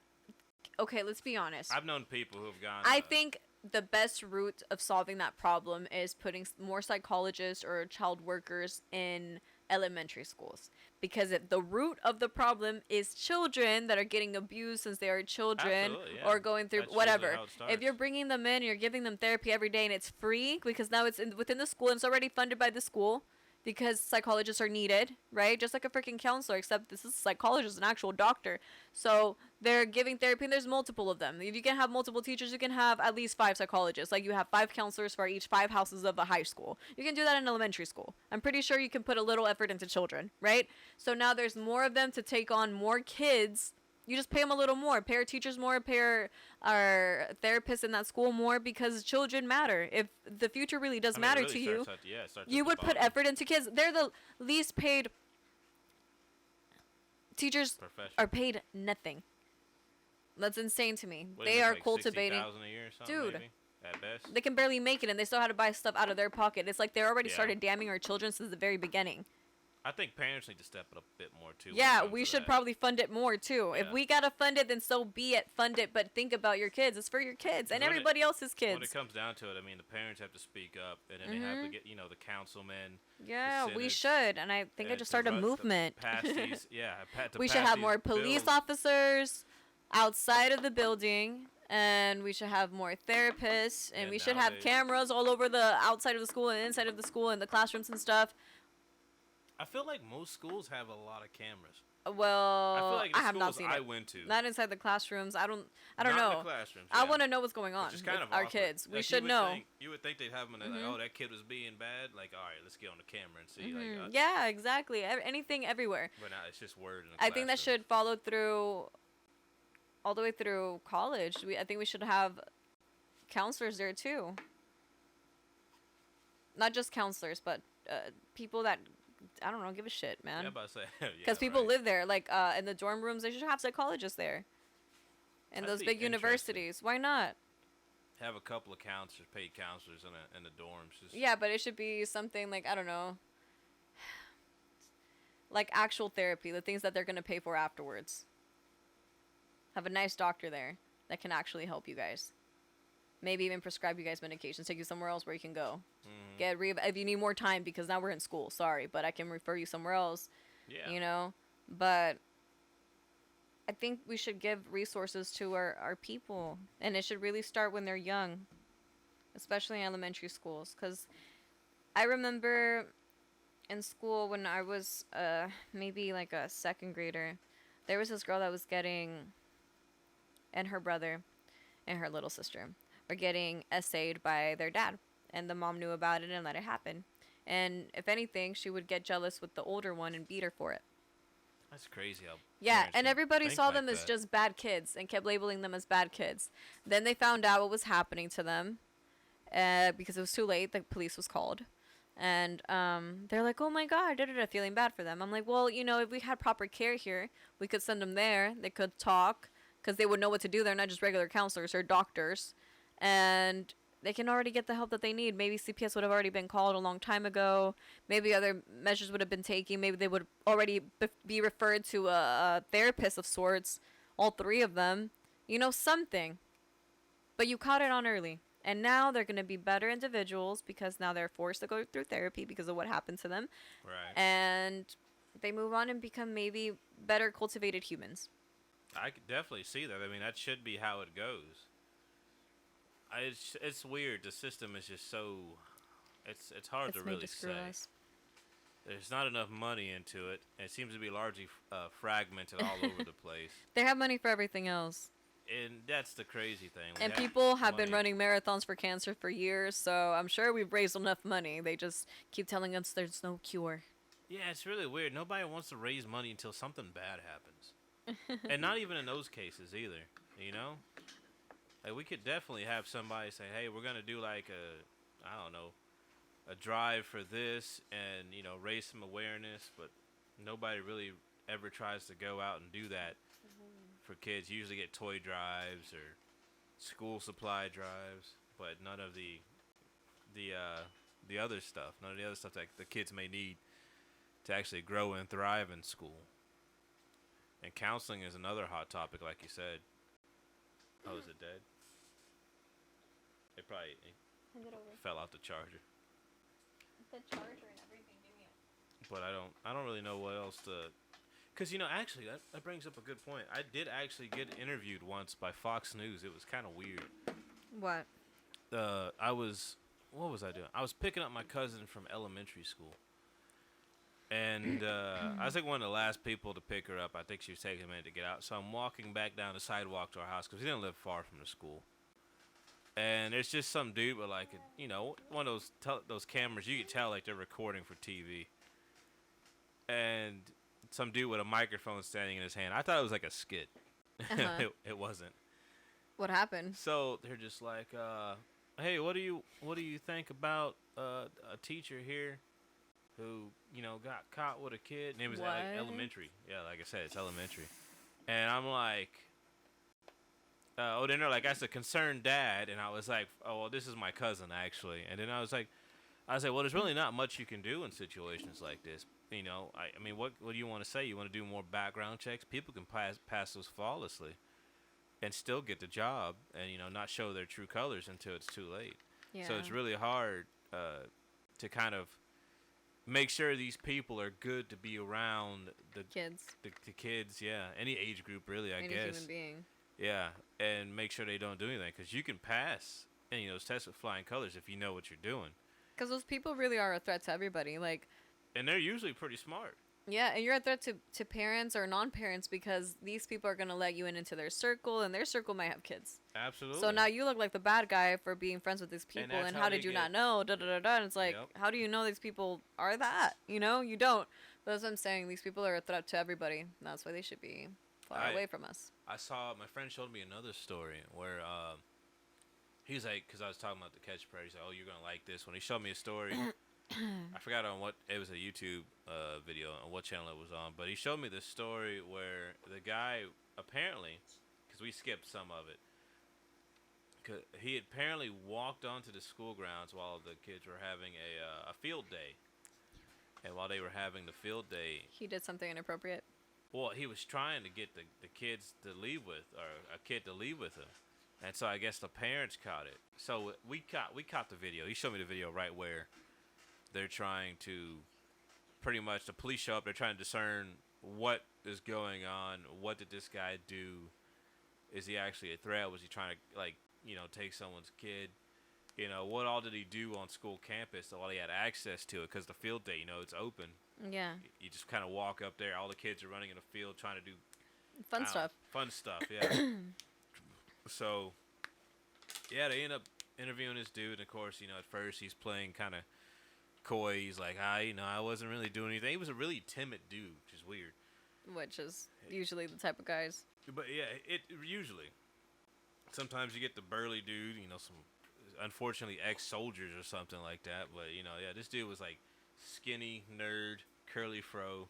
okay, let's be honest. I've known people who have gone. I think the best route of solving that problem is putting more psychologists or child workers in elementary schools, because the root of the problem is children that are getting abused since they are children. Absolutely, yeah. Or going through That's whatever. usually how it starts. If you're bringing them in, you're giving them therapy every day and it's free because now it's within the school and it's already funded by the school. because psychologists are needed, right? Just like a freaking counselor, except this is a psychologist, an actual doctor. So they're giving therapy, and there's multiple of them. If you can have multiple teachers, you can have at least 5 psychologists. Like you have 5 counselors for each 5 houses of a high school. You can do that in elementary school. I'm pretty sure you can put a little effort into children, right? So now there's more of them to take on more kids. You just pay them a little more, pay our teachers more, pay our therapists in that school more, because children matter. If the future really does matter it really to you, starts you at the would put bottom. effort into kids. They're the least paid teachers. Profession. Are paid nothing. That's insane to me. What do you They make, are like cultivating. $60,000 a year or something, Dude. maybe? At best. They can barely make it, and they still have to buy stuff out of their pocket. It's like they already Yeah. started damning our children since the very beginning. I think parents need to step it up a bit more too. when it Yeah, comes we to should that. probably fund it more too. If Yeah. we gotta fund it, then so be it. Fund it, but think about your kids. It's for your kids and When it- everybody else's When it kids. comes down to it, I mean, the parents have to speak up, and then they have to get, the councilmen. Yeah, we synods, should, and I think I and just to started a to movement. pass these, to We should pass have these more police bills. officers outside of the building, and we should have more therapists, and Yeah, we should have nowadays- cameras all over the outside of the school and inside of the school and the classrooms and stuff. I feel like most schools have a lot of cameras. Well, I feel like the I have not schools seen I it. went to, Not inside the classrooms. I don't not in know. the classrooms. I yeah. want to know what's going on Which is with kind of our awkward. kids. We Like, should know. You would think they'd have them, and they're like, oh, that kid was being bad. Like, all right, let's get on the camera and see. Like, Yeah, exactly. Anything, everywhere. but now it's just word in the I think that classroom. should follow through all the way through college. I think we should have counselors there too. Not just counselors, but people that, I don't know, give a shit, Yeah, man. about to say. Because people live there. Like in the dorm rooms, they should have psychologists there. In That'd those be big universities. Why not? Have a couple of counselors, paid counselors in the dorms. Just, Yeah, but it should be something like, I don't know, like actual therapy, the things that they're going to pay for afterwards. Have a nice doctor there that can actually help you guys. Maybe even prescribe you guys medications, take you somewhere else where you can go. Mhm. If you need more time, because now we're in school, sorry, but I can refer you somewhere else, Yeah. you know? But I think we should give resources to our people, and it should really start when they're young, especially in elementary schools, because I remember in school when I was maybe like a second grader, there was this girl that was getting, and her brother and her little sister were getting essayed by their dad, and the mom knew about it and let it happen. And if anything, she would get jealous with the older one and beat her for it. That's crazy how. Yeah, parents and can everybody think saw like them as that. just bad kids and kept labeling them as bad kids. Then they found out what was happening to them because it was too late. The police was called. And they're like, oh my God, feeling bad for them. I'm like, well, if we had proper care here, we could send them there. They could talk because they would know what to do. They're not just regular counselors or doctors. And they can already get the help that they need. Maybe CPS would have already been called a long time ago. Maybe other measures would have been taken. Maybe they would already be referred to a therapist of sorts, all 3 of them. Something. But you caught it on early. And now they're going to be better individuals because now they're forced to go through therapy because of what happened to them. Right. And they move on and become maybe better cultivated humans. I could definitely see that. I mean, that should be how it goes. It's weird. The system is just so. It's hard It's to made really to screw say. us. There's not enough money into it. And it seems to be largely fragmented all over the place. They have money for everything else. And that's the crazy thing. We And have people have been money. running marathons for cancer for years, so I'm sure we've raised enough money. They just keep telling us there's no cure. Yeah, it's really weird. Nobody wants to raise money until something bad happens. And not even in those cases either, Like, we could definitely have somebody say, hey, we're going to do like a drive for this and, raise some awareness, but nobody really ever tries to go out and do that for kids. You usually get toy drives or school supply drives, but none of the other stuff, none of the other stuff that the kids may need to actually grow and thrive in school. And counseling is another hot topic, like you said. Oh, is it dead? It probably fell out the charger. The charger and everything, give me it. But I don't really know what else to. Because, actually, that brings up a good point. I did actually get interviewed once by Fox News. It was kind of weird. What? What was I doing? I was picking up my cousin from elementary school. And I was like one of the last people to pick her up. I think she was taking a minute to get out. So I'm walking back down the sidewalk to our house because we didn't live far from the school. And there's just some dude with like, one of those cameras. You can tell like they're recording for TV. And some dude with a microphone standing in his hand. I thought it was like a skit. Uh-huh. It wasn't. What happened? So they're just like, hey, what do you think about a teacher here who got caught with a kid? And it was What? like elementary. Yeah, like I said, it's elementary. And I'm like, then they're like, that's a concerned dad. And I was like, oh, well, this is my cousin actually. And then I was like, well, there's really not much you can do in situations like this. I mean, what do you want to say? You want to do more background checks? People can pass those flawlessly and still get the job and, not show their true colors until it's too late. Yeah. So it's really hard to kind of make sure these people are good to be around the Kids. the kids, yeah. Any age group, really, I Any guess. human being. Yeah, and make sure they don't do anything because you can pass any of those tests with flying colors if you know what you're doing. Because those people really are a threat to everybody. Like, And they're usually pretty smart. yeah, and you're a threat to parents or non-parents because these people are going to let you into their circle, and their circle might have kids. Absolutely. So now you look like the bad guy for being friends with these people, that's and how how they did you get- not know? Da, da, da, da. And it's like, Yep. how do you know these people are that? You don't. But that's what I'm saying. These people are a threat to everybody. And that's why they should be far away from us. I saw my friend showed me another story where he's like, because I was talking about the catch prayer. He's like, oh, you're gonna like this one. He showed me a story. I forgot on what it was, a YouTube video on what channel it was on, but he showed me this story where the guy apparently, because we skipped some of it, he apparently walked onto the school grounds while the kids were having a field day, and while they were having the field day, He did something inappropriate. well, he was trying to get the kids to leave with, or a kid to leave with him. And so I guess the parents caught it. So we caught the video. He showed me the video right where they're trying to, pretty much, the police show up. They're trying to discern what is going on. What did this guy do? Is he actually a threat? Was he trying to, like, take someone's kid? What all did he do on school campus while he had access to it? Because the field day, it's open. Yeah. You just kind of walk up there. All the kids are running in the field trying to do Fun stuff. Fun stuff, yeah. So, yeah, they end up interviewing this dude. And of course, at first he's playing kind of coy. He's like, I wasn't really doing anything. He was a really timid dude, which is weird. Which is usually the type of guys. But yeah, it usually. Sometimes you get the burly dude, some unfortunately ex-soldiers or something like that. But, yeah, this dude was like skinny, nerd, curly fro.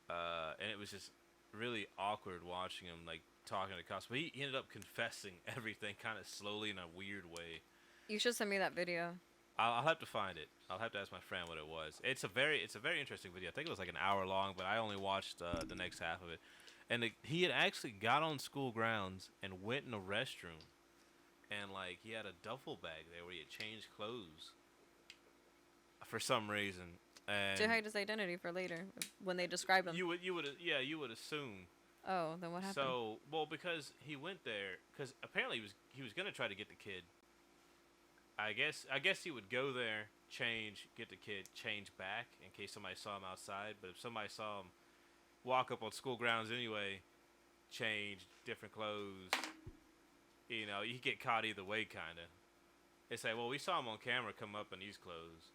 And it was just really awkward watching him, like, talking to the cops. But he ended up confessing everything kind of slowly in a weird way. You should send me that video. I'll have to find it. I'll have to ask my friend what it was. It's a very interesting video. I think it was like an hour long, but I only watched the next half of it. And he had actually got on school grounds and went in the restroom. And, like, he had a duffel bag there where he had changed clothes for some reason. And To hide his identity for later when they describe him. you would assume. Oh, then what happened? So, well, because he went there, because apparently he was gonna try to get the kid. I guess he would go there, change, get the kid, change back in case somebody saw him outside. But if somebody saw him walk up on school grounds anyway, change, different clothes, you get caught either way, kind of. They say, well, we saw him on camera come up in these clothes,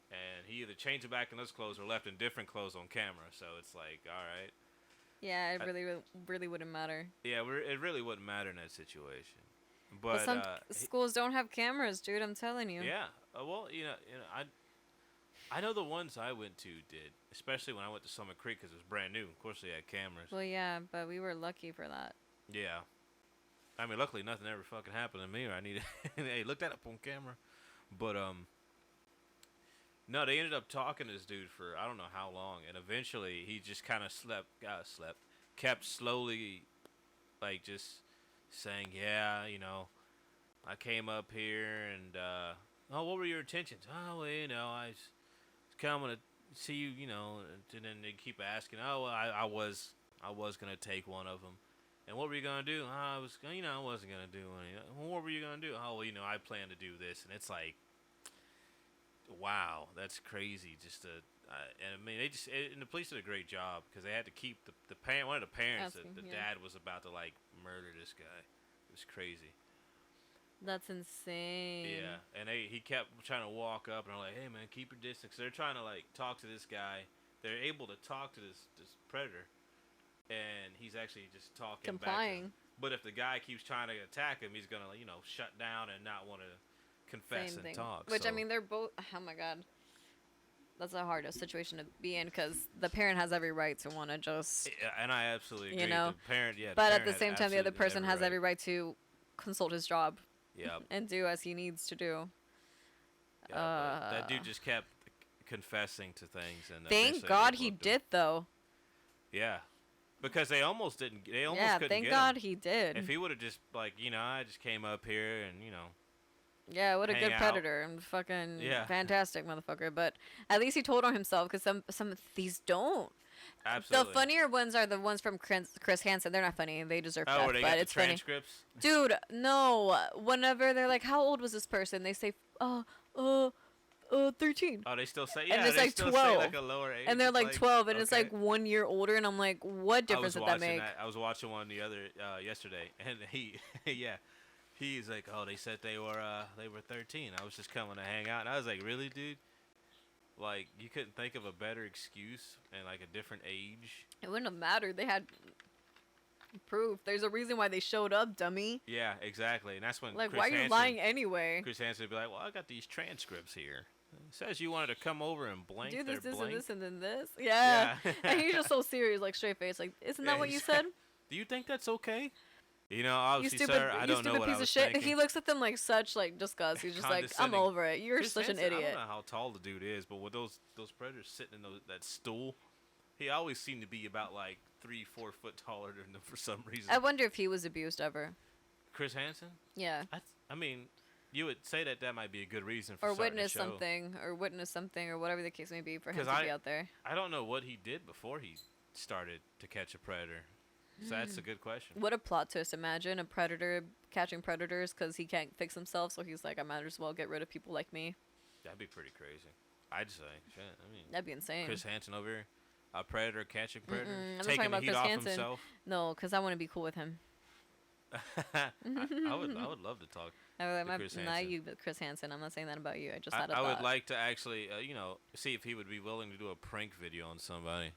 and he either changed it back in those clothes or left in different clothes on camera. So it's like, all right. Yeah, it really wouldn't matter. Yeah, it really wouldn't matter in that situation. But some schools don't have cameras, dude. I'm telling you. yeah, well, I know the ones I went to did, especially when I went to Summit Creek because it was brand new. Of course, they had cameras. Well, yeah, but we were lucky for that. Yeah, I mean, luckily nothing ever fucking happened to me. Or I needed, hey, look that up on camera. But no, they ended up talking to this dude for I don't know how long, and eventually he just kind of kept slowly, like just saying, yeah, I came up here and oh, what were your intentions? Oh, well, I was coming to see you, and then they keep asking, oh, well, I was gonna take one of them. And what were you gonna do? I was, I wasn't gonna do anything. Well, what were you gonna do? Oh, well, I plan to do this. And it's like, Wow, that's crazy. And I mean, and the police did a great job because they had to keep the parent, one of the parents, Asking, the yeah. dad was about to like murder this guy. It was crazy. That's insane. Yeah, and he kept trying to walk up, and I'm like, hey man, keep your distance. They're trying to like talk to this guy. They're able to talk to this predator, and he's actually just talking back to him. Complying. But if the guy keeps trying to attack him, he's gonna shut down and not want to confess Same and thing. talk. Which, So I mean, they're both. Oh my god. That's a hard situation to be in because the parent has every right to want to just. yeah, and I absolutely agree. You know, The parent, yeah. But at parent the has same time, the other absolutely person has every right to consult his job Yeah. and do as he needs to do. Yeah, but that dude just kept confessing to things, and Thank eventually God they he booked him. did, though. Yeah, because they almost didn't. They almost Yeah, couldn't thank get God him. he did. If he would have just I just came up here and Yeah, what a hang good out. predator and fucking Yeah. fantastic motherfucker. But at least he told on himself because some of these don't. Absolutely. The funnier ones are the ones from Chris Hansen. They're not funny. They deserve Oh, death, where they but got the it's funny. transcripts. Dude, no. Whenever they're like, "How old was this person?" They say, 13." Oh, they still say And it's they like still 12. say like a lower age. And they're It's like 12, and it's okay. like 1 year older, and I'm like, what difference did that make? I was watching one the other yesterday, and he's like, oh, they said they were 13. I was just coming to hang out, and I was like, really, dude? Like, you couldn't think of a better excuse and like a different age? It wouldn't have mattered. They had proof. There's a reason why they showed up, dummy. Yeah, exactly. And that's when Like, Chris why are you Hansen, lying anyway? Chris Hansen would be like, well, I got these transcripts here. It says you wanted to come over and blank Do their this, blank. and this, and then this. Yeah. Yeah. And he's just so serious, like straight face. Like, isn't that Yeah, what you he's- said? Do you think that's okay? You Obviously, stupid, sir, I you don't know stupid what piece I was of shit. thinking. He looks at them like such like disgust. He's just like, I'm Condescending. over it. You're Chris such an Hansen, I idiot. don't know how tall the dude is, but with those predators sitting in that stool, he always seemed to be about like 3-4 foot taller than them for some reason. I wonder if he was abused ever. Chris Hansen? Yeah. I mean, you would say that might be a good reason for Or starting witness the show. something, or whatever the case may be for him 'Cause to be out there. I don't know what he did before he started to catch a predator. So that's a good question. What a plot twist. Imagine a predator catching predators because he can't fix himself, so he's like, I might as well get rid of people like me. That'd be pretty crazy. I'd say, shit. I mean, That'd be insane. Chris Hansen over here, a predator catching predator, I'm not taking talking the about heat Chris off Hansen. himself. No, because I want to be cool with him. I would love to talk. I would Chris not Hansen. you, but Chris Hansen. I'm not saying that about you. I just had a I thought. would like to actually, see if he would be willing to do a prank video on somebody.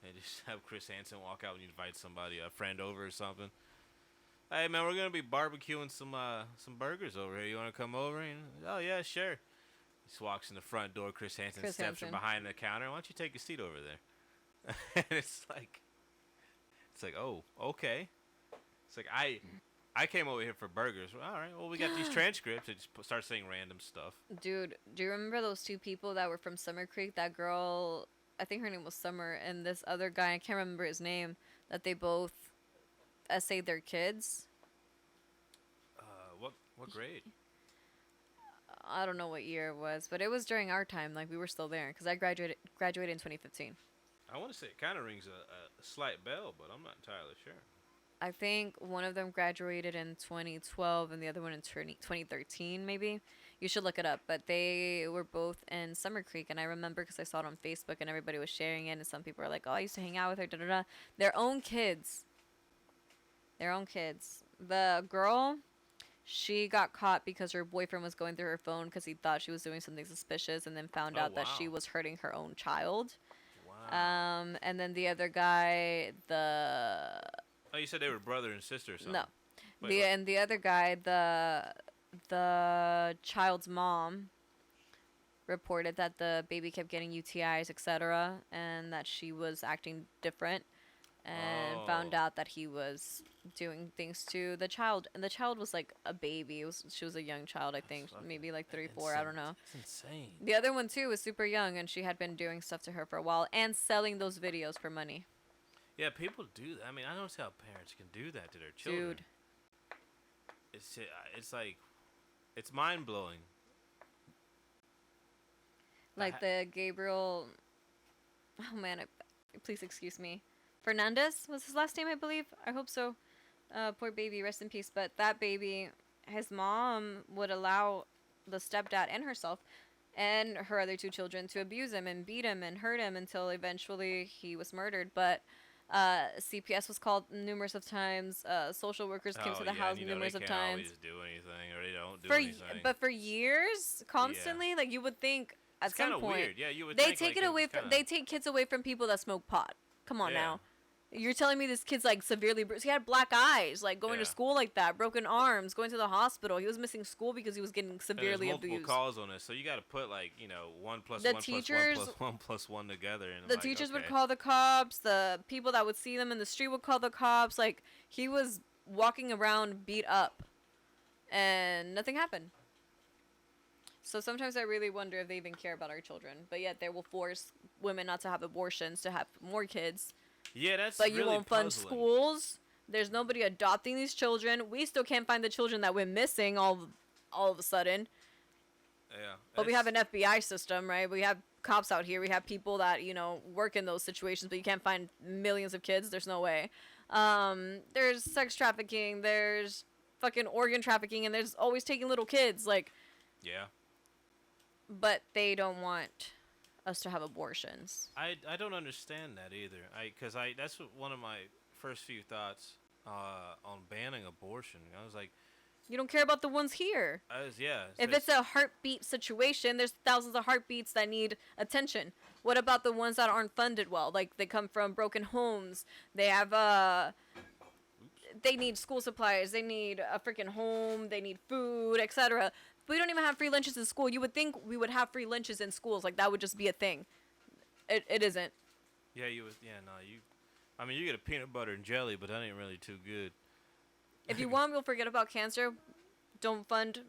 And just have Chris Hansen walk out and invite somebody, a friend over or something. Hey man, we're gonna be barbecuing some burgers over here. You wanna come over? And, oh yeah, sure. He just walks in the front door. Chris Hansen steps from behind the counter. Why don't you take a seat over there? And it's like, oh, okay. It's like I came over here for burgers. Well, all right. Well, we got these transcripts. It just start saying random stuff. Dude, do you remember those two people that were from Summer Creek? That girl, I think her name was Summer, and this other guy, I can't remember his name, that they both essayed their kids. What grade? I don't know what year it was, but it was during our time. Like, we were still there, because I graduated in 2015. I want to say it kind of rings a slight bell, but I'm not entirely sure. I think one of them graduated in 2012 and the other one in 2013, maybe. You should look it up. But they were both in Summer Creek, and I remember because I saw it on Facebook and everybody was sharing it, and some people were like, oh, I used to hang out with her, da-da-da. Their own kids. The girl, she got caught because her boyfriend was going through her phone because he thought she was doing something suspicious and then found out that she was hurting her own child. Wow. And then the other guy, Oh, you said they were brother and sister or something. No. Wait, And the other guy, the child's mom reported that the baby kept getting UTIs, etc., and that she was acting different, and found out that he was doing things to the child, and the child was like a baby. She was a young child, I think, maybe like 3, 4. I don't know. That's insane. The other one too was super young, and she had been doing stuff to her for a while and selling those videos for money. Yeah, people do that. I mean, I don't see how parents can do that to their children. Dude. It's like, it's mind blowing. Like the Gabriel. Oh man, please excuse me. Fernandez was his last name, I believe. I hope so. Poor baby, rest in peace. But that baby, his mom would allow the stepdad and herself and her other two children to abuse him and beat him and hurt him until eventually he was murdered. But CPS was called numerous of times. Social workers came to the house numerous they of can't times. always do anything, or they don't do For anything. but for years, constantly, like you would think at It's some kind of point weird. Yeah, you would they think, take like, it away it's from kinda- they take kids away from people that smoke pot. Come on Yeah. now. You're telling me this kid's like severely bruised. He had black eyes, like going to Yeah. school like that, broken arms, going to the hospital. He was missing school because he was getting And there's severely multiple abused. calls on this, so you got to put like 1 plus The 1 plus 1 teachers- plus 1 plus 1 together. And I'm The like, teachers would okay. call the cops. The people that would see them in the street would call the cops. Like he was walking around beat up, and nothing happened. So sometimes I really wonder if they even care about our children. But yet they will force women not to have abortions to have more kids. Yeah, that's But you really won't fund puzzling. schools. There's nobody adopting these children. We still can't find the children that went missing all of a sudden. Yeah, But we have an FBI system, right? We have cops out here. We have people that, work in those situations, but you can't find millions of kids. There's no way. There's sex trafficking. There's fucking organ trafficking, and there's always taking little kids. Like, Yeah, but they don't want us to have abortions. I don't understand that either. Because that's one of my first few thoughts on banning abortion. I was like, You don't care about the ones here. yeah. If it's a heartbeat situation, there's thousands of heartbeats that need attention. What about the ones that aren't funded well? Like they come from broken homes. They have they need school supplies. They need a freaking home. They need food, etc. We don't even have free lunches in school. You would think we would have free lunches in schools. Like that would just be a thing. It isn't. Yeah, you was. Yeah, no, you. I mean, you get a peanut butter and jelly, but that ain't really too good. If you want, we'll forget about cancer. Don't fund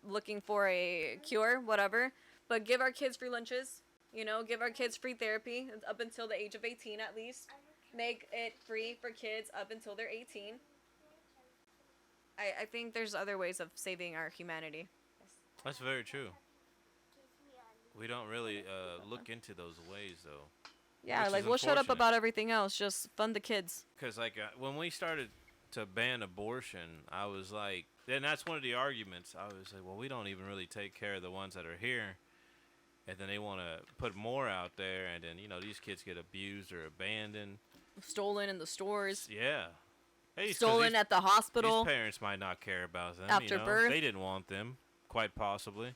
looking for a cure, whatever. But give our kids free lunches. Give our kids free therapy up until the age of 18 at least. Make it free for kids up until they're 18. I think there's other ways of saving our humanity. That's very true. We don't really look into those ways though. Yeah, Which like is we'll shut up unfortunate. about everything else. Just fund the kids. Because like when we started to ban abortion, I was like, and that's one of the arguments. I was like, well, we don't even really take care of the ones that are here, and then they want to put more out there, and then these kids get abused or abandoned. Stolen in the stores. Yeah. Hey, it's 'cause Stolen at the hospital. These parents might not care about them. After birth. They didn't want them, quite possibly.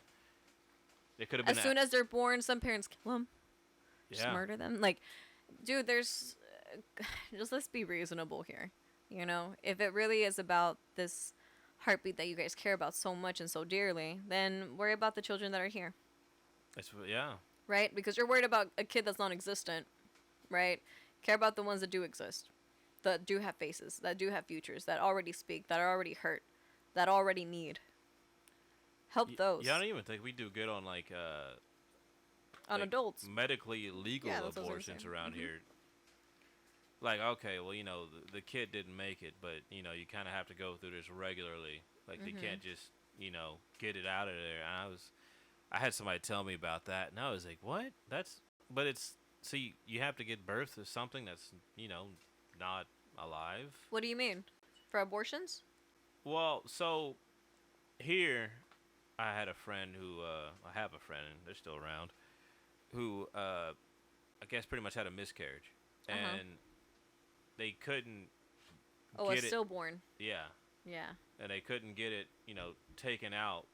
They could have been. As soon as they're born, some parents kill them. Just yeah. murder them. Like, dude, there's... just let's be reasonable here. If it really is about this heartbeat that you guys care about so much and so dearly, then worry about the children that are here. Yeah. Right? Because you're worried about a kid that's non-existent. Right? Care about the ones that do exist. That do have faces. That do have futures. That already speak. That are already hurt. That already need. Help those. Yeah, I don't even think we do good on like on like adults. medically legal Yeah, that's what I was abortions saying. around Mhm. here. Like, okay, well, the kid didn't make it, but you kind of have to go through this regularly. Like, they can't just get it out of there. And I had somebody tell me about that, and I was like, what? But it's see, you have to give birth to something that's not alive. What do you mean? For abortions? Well, so here I had a friend who I have a friend, and they're still around, who I guess pretty much had a miscarriage, and they couldn't Oh, a get it. stillborn. Yeah, Yeah. and they couldn't get it, taken out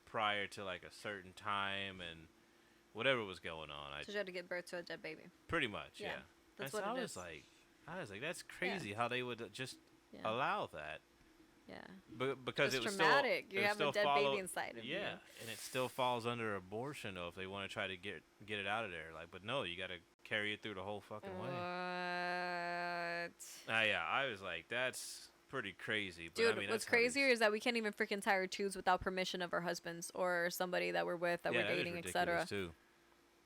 prior to like a certain time and whatever was going on. So you had to give birth to a dead baby. Pretty much, Yeah, yeah. that's And what so it I is. was like, that's crazy how they would just Yeah. allow that. Yeah. Because It's it was traumatic. Still, You it have a still dead follow- baby inside of you. Yeah, and it still falls under abortion though if they want to try to get it out of there. Like, but no, you got to carry it through the whole fucking way. What? Yeah, I was like, that's pretty crazy. But Dude, I mean, what's that's how these- crazier is that we can't even freaking tie our tubes without permission of our husbands or somebody that we're with, that yeah, we're that is dating, etc. ridiculous too.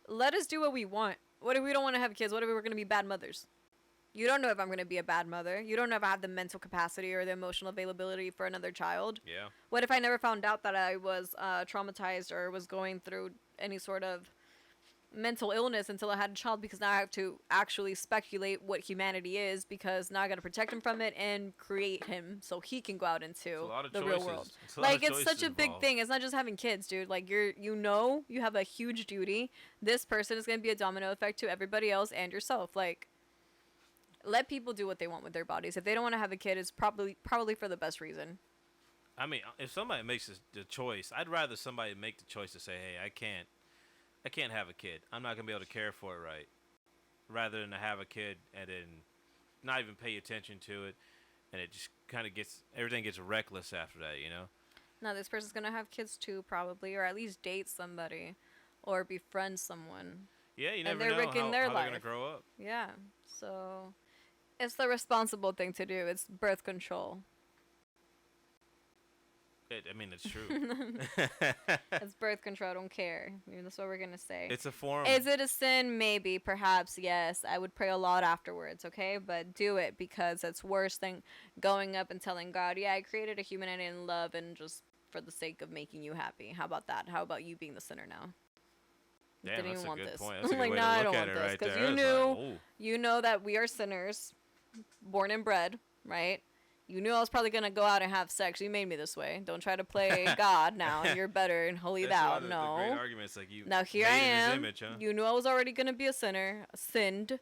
Let us do what we want. What if we don't want to have kids? What if we're going to be bad mothers? You don't know if I'm going to be a bad mother. You don't know if I have the mental capacity or the emotional availability for another child. Yeah. What if I never found out that I was traumatized or was going through any sort of mental illness until I had a child, because now I have to actually speculate what humanity is, because now I got to protect him from it and create him so he can go out It's a into lot of the choices. real world. It's a lot Like, of it's choices such a big involved. thing. It's not just having kids, dude. Like, you have a huge duty. This person is going to be a domino effect to everybody else and yourself. Like, let people do what they want with their bodies. If they don't want to have a kid, it's probably for the best reason. I mean, if somebody makes the choice, I'd rather somebody make the choice to say, "Hey, I can't have a kid. I'm not gonna be able to care for it right," rather than to have a kid and then not even pay attention to it, and it just kind of everything gets reckless after that, you know? Now, this person's going to have kids too, probably, or at least date somebody or befriend someone. Yeah, you And never they're know risking how their they're gonna life. grow up. Yeah. So, it's the responsible thing to do. It's birth control. I mean, it's true. It's birth control. I don't care. That's what we're going to say. It's a form. Is it a sin? Maybe. Perhaps. Yes. I would pray a lot afterwards, okay? But do it, because it's worse than going up and telling God, yeah, I created a humanity in love and just for the sake of making you happy. How about that? How about you being the sinner now? Damn, Didn't that's even a want good this. point. That's a good Like, way nah, to I look don't at want it this, right 'cause there. you It's knew- like, ooh. You know that we are sinners, born and bred, right? You knew I was probably going to go out and have sex. You made me this way. Don't try to play God now, and you're better and holy That's thou. one of the No. great arguments, like you Now here made I in his am. image, huh? You knew I was already going to be a sinner, sinned,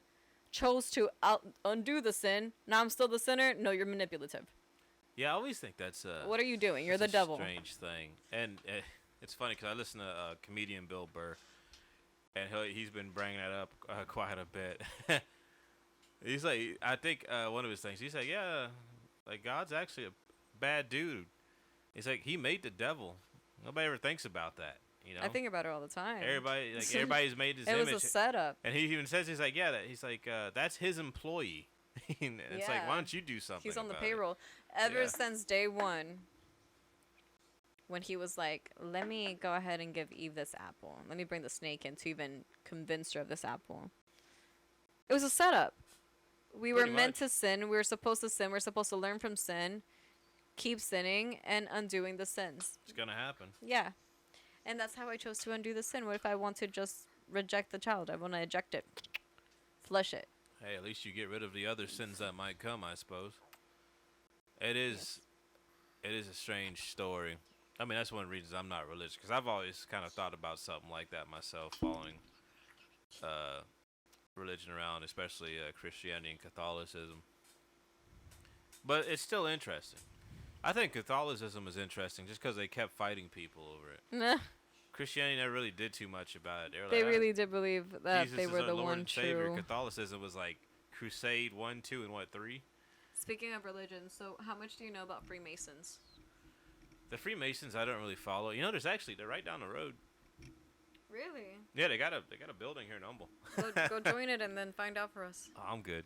chose to undo the sin. Now I'm still the sinner. No, you're manipulative. Yeah, I always think that's What are you doing? You're the that's a devil. strange thing, and it's funny because I listen to comedian Bill Burr, and he's been bringing that up quite a bit. He's like, I think one of his things, he's like, yeah, like God's actually a bad dude. He's like, he made the devil. Nobody ever thinks about that, you know. I think about it all the time. Everybody's made his It image. was a setup. And he even says, he's like, yeah, he's like, that's his employee. And it's like, why Yeah. don't you do something? He's on the about it? payroll. Ever Yeah. since day one, when he was like, let me go ahead and give Eve this apple. Let me bring the snake in to even convince her of this apple. It was a setup. We were Pretty meant much. to sin. We were supposed to sin. We're supposed to learn from sin, keep sinning, and undoing the sins. It's gonna happen. Yeah. And that's how I chose to undo the sin. What if I want to just reject the child? I want to eject it, flush it. Hey, at least you get rid of the other sins that might come, I suppose. It is a strange story. I mean, that's one of the reasons I'm not religious, because I've always kind of thought about something like that myself, following religion around, especially Christianity and Catholicism. But it's still interesting. I think Catholicism is interesting just because they kept fighting people over it. Nah, Christianity never really did too much about it. Were they like, "Ah, really did believe that Jesus they is were our the Lord one and Savior." true. Catholicism was like Crusade 1, 2, and what, 3? Speaking of religion, so how much do you know about Freemasons? The Freemasons I don't really follow. You know, they're right down the road. Really? Yeah, they got a building here in Humble. Go join it and then find out for us. Oh, I'm good.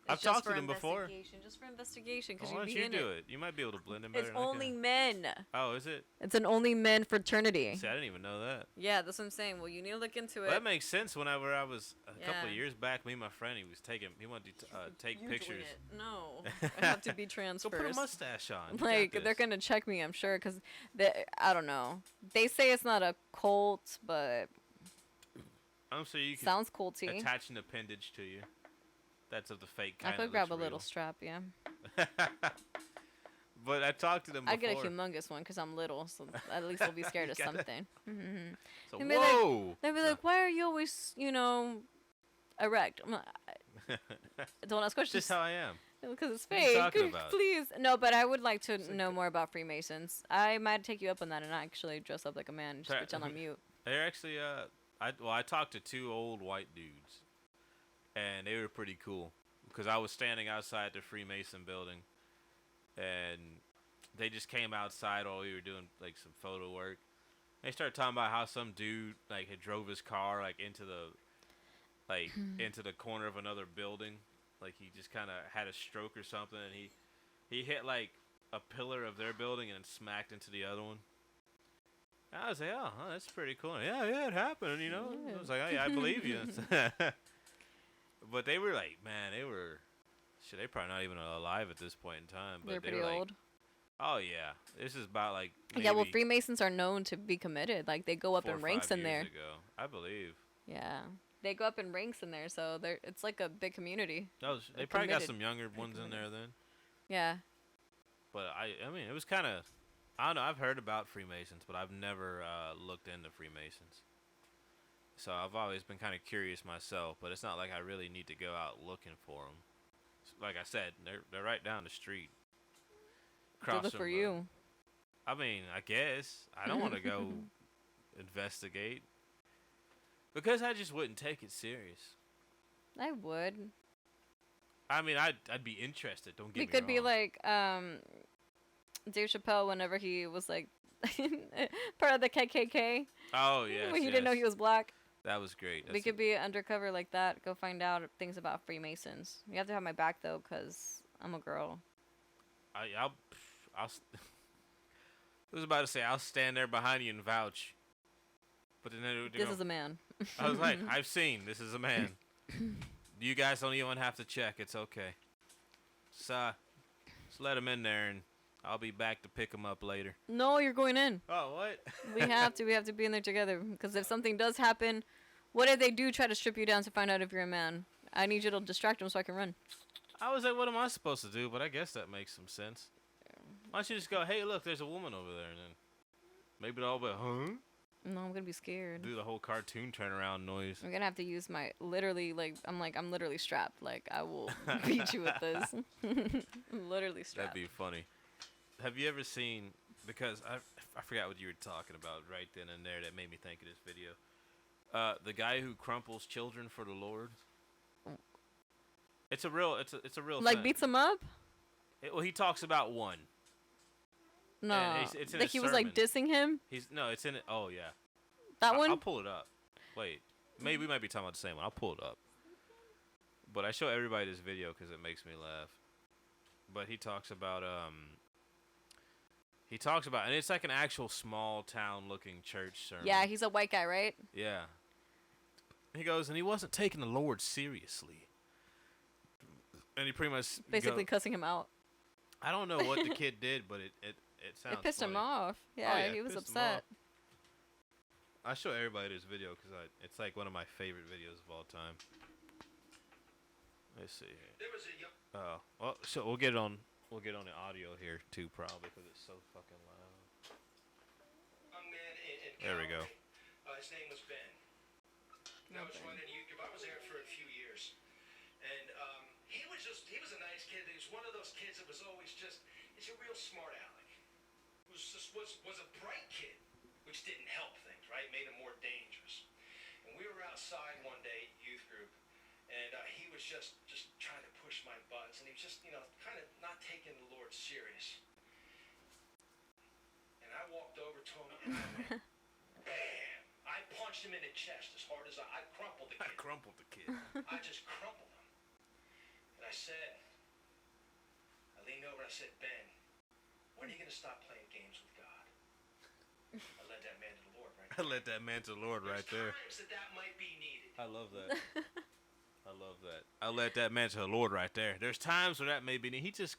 It's I've just talked to for them before. investigation, just for investigation, because Why you'd don't be you in do it. it? You might be able to blend in better It's than I only can. men. Oh, is it? It's an only men fraternity. See, I didn't even know that. Yeah, that's what I'm saying. Well, you need to look into Well, it. that makes sense. Whenever I was a couple of Yeah. years back, me and my friend, he wanted to take You pictures. doing it. No, I have to be trans Go put a first. mustache on. You got Like, they're this. gonna check me, I'm sure, because I don't know. They say it's not a cult, but I'm sure you can sounds culty. attach an appendage to you. That's of the fake I kind. could grab a little strap, yeah. But I talked to them before. I get a humongous one because I'm little, so at least I'll be scared of You gotta- something. So, They'd be like- whoa! They'd be like, "Why are you always, erect?" I'm like, don't ask questions. Just how I am. Because it's What are you fake. talking about? Please. No, but I would like to It's like know the- more about Freemasons. I might take you up on that and actually dress up like a man and just Pra- pretend I'm mute. They're actually I talked to 2 old white dudes, and they were pretty cool because I was standing outside the Freemason building, and they just came outside while we were doing like some photo work. They started talking about how some dude like had drove his car like into the corner of another building, like he just kind of had a stroke or something, and he hit like a pillar of their building and smacked into the other one. I was like, oh, that's pretty cool. Yeah, it happened, you know. Yeah. I was like, oh, yeah, I believe you. But they were like, man, shit, they're probably not even alive at this point in time. But They're they pretty were like, old. oh, yeah, this is about like Yeah, well, maybe Freemasons are known to be committed. Like, they go up 4 in or ranks 5 in years there. ago. I believe. Yeah. They go up in ranks in there, so it's like a big community. They probably got some younger ones in there then. Yeah. But I mean, it was kind of, I don't know. I've heard about Freemasons, but I've never looked into Freemasons. So I've always been kind of curious myself, but it's not like I really need to go out looking for them. Like I said, they're right down the street. Good look for you. I mean, I guess I don't want to go investigate because I just wouldn't take it serious. I would. I mean, I'd be interested. Don't get me wrong. We could be like Dave Chappelle whenever he was like part of the KKK. Oh yeah. When he didn't know he was black. That was great. We could be undercover like that. Go find out things about Freemasons. You have to have my back though, cause I'm a girl. I'll I was about to say I'll stand there behind you and vouch. But then this is a man. I was like, I've seen this is a man. You guys don't even have to check. It's okay. So, just let him in there, and I'll be back to pick him up later. No, you're going in. Oh, what? We have to. We have to be in there together. Because if something does happen, what if they do try to strip you down to find out if you're a man? I need you to distract them so I can run. I was like, what am I supposed to do? But I guess that makes some sense. Why don't you just go, hey, look, there's a woman over there, and then maybe they'll be, huh? No, I'm gonna be scared. Do the whole cartoon turnaround noise. I'm gonna have to use my I'm literally strapped. Like I will beat you with this. I'm literally strapped. That'd be funny. Have you ever seen? Because I forgot what you were talking about right then and there that made me think of this video. The guy who crumples children for the Lord. It's a real. It's a real. Like thing. beats him up. Well, he talks about one. No, it's in like he was like dissing him. It's in it. Oh yeah. That one. I'll pull it up. Wait, maybe we might be talking about the same one. I'll pull it up. But I show everybody this video because it makes me laugh. But he talks about and it's like an actual small town looking church sermon. Yeah, he's a white guy, right? Yeah. He goes, and he wasn't taking the Lord seriously. And he pretty much basically cussing him out. I don't know what the kid did, but it sounds it pissed funny. him off. Yeah, he was upset. I show everybody this video because it's like one of my favorite videos of all time. Let's see here. Oh, well, so we'll get on the audio here too, probably because it's so fucking loud. There we go. His name was Ben. I was running a youth group. I was there for a few years, and he was a nice kid. He was one of those kids that was always he's a real smart aleck. Was a bright kid, which didn't help things, right? Made him more dangerous. And we were outside one day, youth group, and he was just trying to push my buttons, and he was just kind of not taking the Lord serious. And I walked over to him and I went, bam! I punched him in the chest as hard as I crumpled the kid. I just crumpled him. And I leaned over and I said, Ben, when are you going to stop playing games with God? I led that man to the Lord right there. I led that man to the Lord right there. There's times that might be needed. I love that. I love that. I led that man to the Lord right there. There's times where that may be needed. He just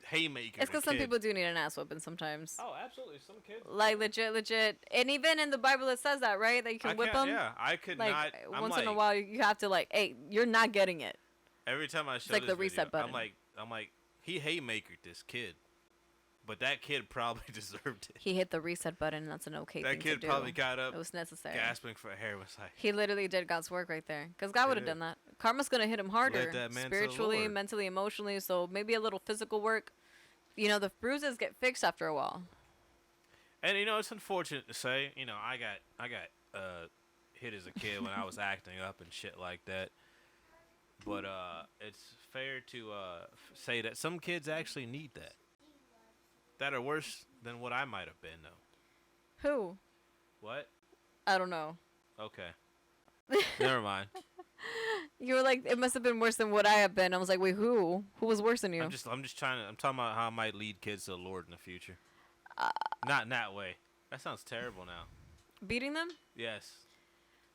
haymaker. It's because some people do need an ass whipping sometimes. Oh, absolutely. Some kids. Like legit. And even in the Bible it says that, right? That you can whip them. Yeah, I could like, not. Once in a while you have to hey, you're not getting it. Every time I show like this the reset video, button. I'm like, he haymakered this kid. But that kid probably deserved it. He hit the reset button, and that's an okay thing to do. That kid probably got up. It was necessary. Gasping for air. Was like. He literally did God's work right there. Because God would have done that. Karma's going to hit him harder. Spiritually, mentally, emotionally. So maybe a little physical work. The bruises get fixed after a while. And, it's unfortunate to say. I got hit as a kid when I was acting up and shit like that. But it's fair to say that some kids actually need that. That are worse than what I might have been, though. Who? What? I don't know. Okay. Never mind. You were like, it must have been worse than what I have been. I was like, wait, who? Who was worse than you? I'm talking about how I might lead kids to the Lord in the future. Not in that way. That sounds terrible now. Beating them? Yes.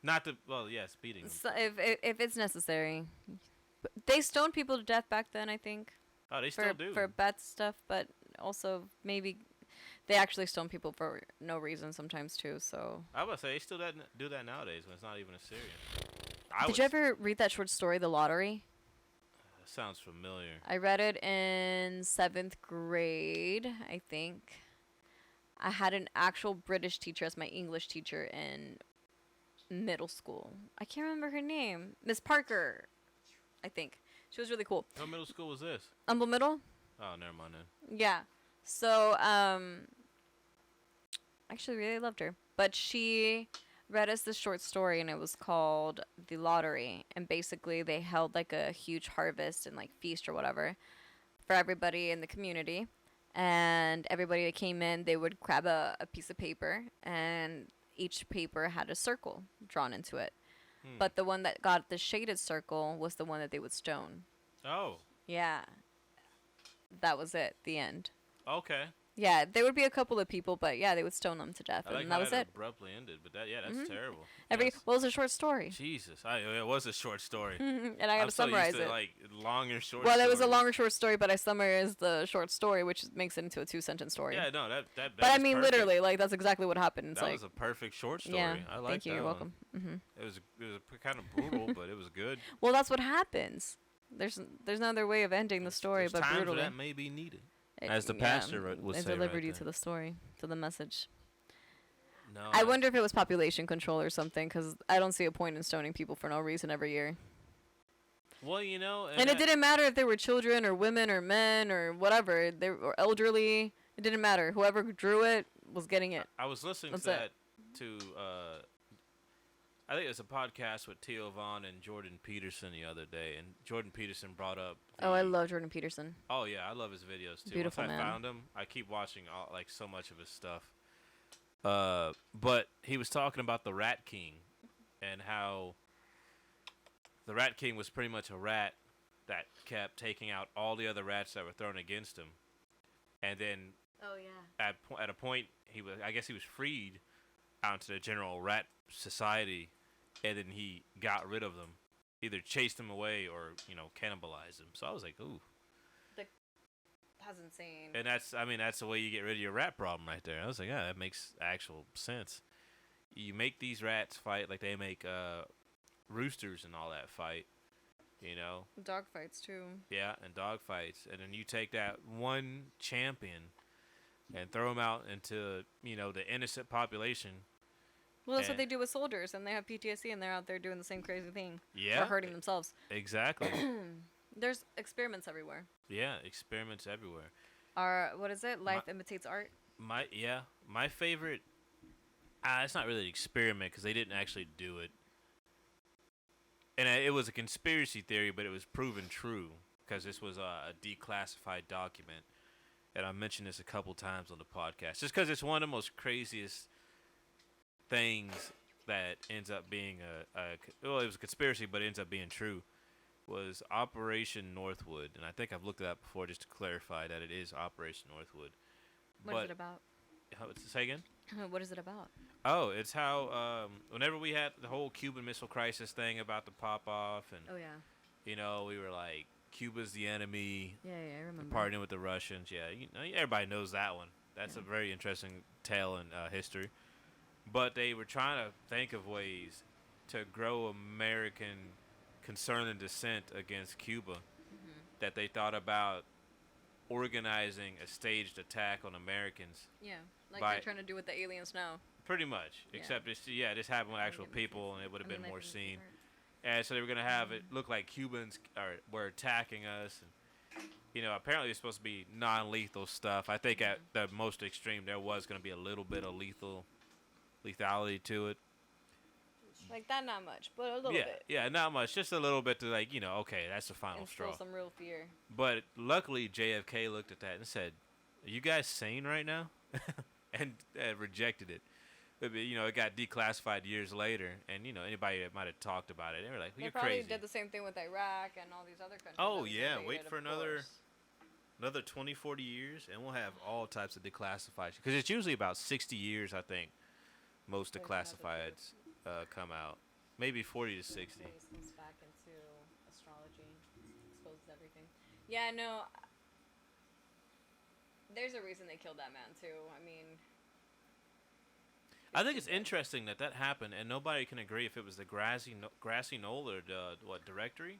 Yes, beating them. So if it's necessary. They stoned people to death back then, I think. Oh, they still do. For bad stuff, but also maybe They actually stone people for no reason sometimes too. So. I would say they still do that nowadays when it's not even a Syrian. Did you ever read that short story, The Lottery? That sounds familiar. I read it in 7th grade, I think. I had an actual British teacher as my English teacher in middle school. I can't remember her name. Miss Parker, I think. She was really cool. What middle school was this? Humble Middle? Oh, never mind then. Yeah. So, actually really loved her. But she read us this short story, and it was called The Lottery. And basically they held like a huge harvest and like feast or whatever for everybody in the community. And everybody that came in, they would grab a piece of paper, and each paper had a circle drawn into it. But the one that got the shaded circle was the one that they would stone. Oh. Yeah. That was it. The end. Okay. Yeah, there would be a couple of people, but yeah, they would stone them to death, I like and how that was it. abruptly ended, but that's terrible. Well, it was a short story. Jesus, it was a short story. And I got to summarize so used to, it. like longer short. Well, it was a stories. longer short story, but I summarized the short story, which makes it into a 2-sentence story. Yeah, no, that But I was mean, perfect. literally, like that's exactly what happened. It's That like, was a perfect short story. yeah, I like thank you. that You're one. welcome. It was kind of brutal, but it was good. Well, that's what happens. There's no other way of ending the story There's but times brutally. where that may be needed. It- As the pastor would it say right delivered you there. to the story, to the message. No, I wonder if it was population control or something, because I don't see a point in stoning people for no reason every year. Well, And it didn't matter if they were children or women or men or whatever, they were elderly. It didn't matter. Whoever drew it was getting it. I was listening That's to it. I think it was a podcast with Theo Vaughn and Jordan Peterson the other day, and Jordan Peterson brought up. Oh, I love Jordan Peterson. Oh yeah, I love his videos too. Beautiful Once I man. found him, I keep watching so much of his stuff. But he was talking about the Rat King, and how the Rat King was pretty much a rat that kept taking out all the other rats that were thrown against him, and then Oh yeah. at a point I guess he was freed out into the general rat society, and then he got rid of them, either chased them away or cannibalized them. So I was like, ooh. That's insane. And that's the way you get rid of your rat problem right there. I was like, yeah, that makes actual sense. You make these rats fight like they make roosters and all that fight, Dog fights too. Yeah, and dog fights, and then you take that one champion and throw him out into the innocent population. Well, that's what they do with soldiers, and they have PTSD, and they're out there doing the same crazy thing. Yeah, Or hurting themselves. Exactly. There's experiments everywhere. Yeah, experiments everywhere. What is it? Life imitates art. My favorite. It's not really an experiment because they didn't actually do it, and it was a conspiracy theory, but it was proven true because this was a declassified document, and I mentioned this a couple times on the podcast, just because it's one of the most craziest things that ends up being it was a conspiracy, but it ends up being true. Was Operation Northwood, and I think I've looked it up before just to clarify that it is Operation Northwood. What is it about? Say again? What is it about? Oh, it's how whenever we had the whole Cuban Missile Crisis thing about to pop off, and Oh yeah. we were like, Cuba's the enemy, Yeah, I remember. partnering with the Russians. Yeah, everybody knows that one. That's a very interesting tale in history. But they were trying to think of ways to grow American concern and dissent against Cuba, that they thought about organizing a staged attack on Americans. Yeah, like by- they're trying to do with the aliens now. Pretty much, Yeah. except this happened with actual get me people, and it would have been they more make it seen. hurt. And so they were gonna have it look like Cubans were attacking us, and apparently it's supposed to be non-lethal stuff. I think at the most extreme there was gonna be a little bit of lethality to it. Like that, not much, but a little bit. Yeah, not much, just a little bit to okay, that's the final Instill straw. some real fear. But luckily JFK looked at that and said, "Are you guys sane right now?" and rejected it. But, it got declassified years later, and anybody that might have talked about it, they were like, They "You're probably crazy." did the same thing with Iraq and all these other countries. Oh, that we yeah, invaded, wait for of another- course. Another 20, 40 years, and we'll have all types of declassified. Because it's usually about 60 years, I think, most There's another declassifieds come out. Maybe 40 to 60. Space comes back into astrology, exposes everything. Yeah, no. There's a reason they killed that man too. I mean, I think it's interesting that happened, and nobody can agree if it was the grassy knoll or the directory,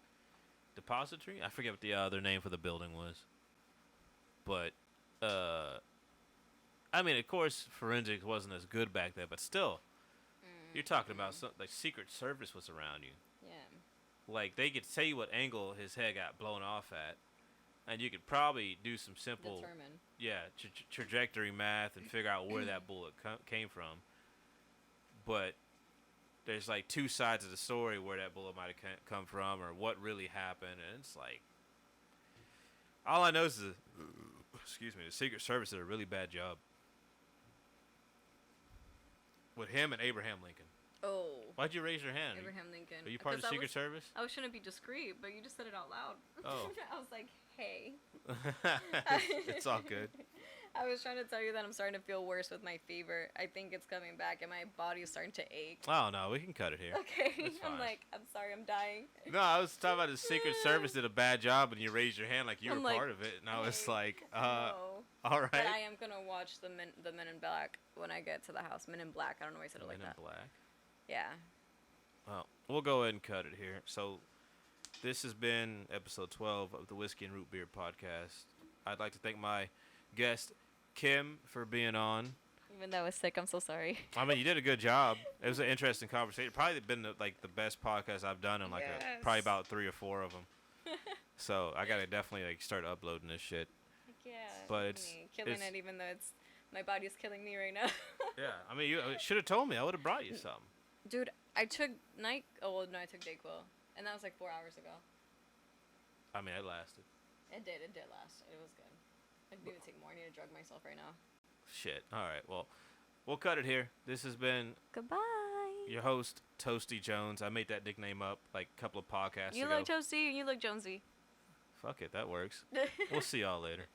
depository. I forget what the other name for the building was. But, I mean, of course, forensics wasn't as good back then, but still, you're talking about something like Secret Service was around you. Yeah. Like they could tell you what angle his head got blown off at, and you could probably do some simple, Determine. trajectory math and figure out where that bullet came from. But there's like two sides of the story where that bullet might have come from or what really happened, and it's like all I know is the Secret Service did a really bad job with him and Abraham Lincoln. Oh. Why'd you raise your hand? Abraham Lincoln. Are you part of the Secret Service? I shouldn't be discreet, but you just said it out loud. Oh. I was like, hey. It's all good. I was trying to tell you that I'm starting to feel worse with my fever. I think it's coming back, and my body is starting to ache. Oh, no, we can cut it here. Okay. That's fine. I'm like, I'm sorry, I'm dying. No, I was talking about the Secret Service did a bad job, and you raised your hand like you were like, part of it, and I was like, no. all right. But I am going to watch the Men in Black when I get to the house. Men in Black. I don't know why I said it like that. Men in Black. Yeah. Well, we'll go ahead and cut it here. So, this has been episode 12 of the Whiskey and Root Beer podcast. I'd like to thank my guest, Kim, for being on. Even though I was sick, I'm so sorry. I mean, you did a good job. It was an interesting conversation. Probably been the best podcast I've done in probably about 3 or 4 of them. So I gotta definitely start uploading this shit. Yeah. But it's killing it, even though my body's killing me right now. Yeah, I mean, you should have told me. I would have brought you some. Dude, I took I took Dayquil, and that was like 4 hours ago. I mean, it lasted. It did last. It was good. I need to take more. I need to drug myself right now. Shit. All right. Well, we'll cut it here. This has been Goodbye. Your host, Toasty Jones. I made that nickname up like a couple of podcasts ago. You look Toasty and you look Jonesy. Fuck it. That works. We'll see y'all later.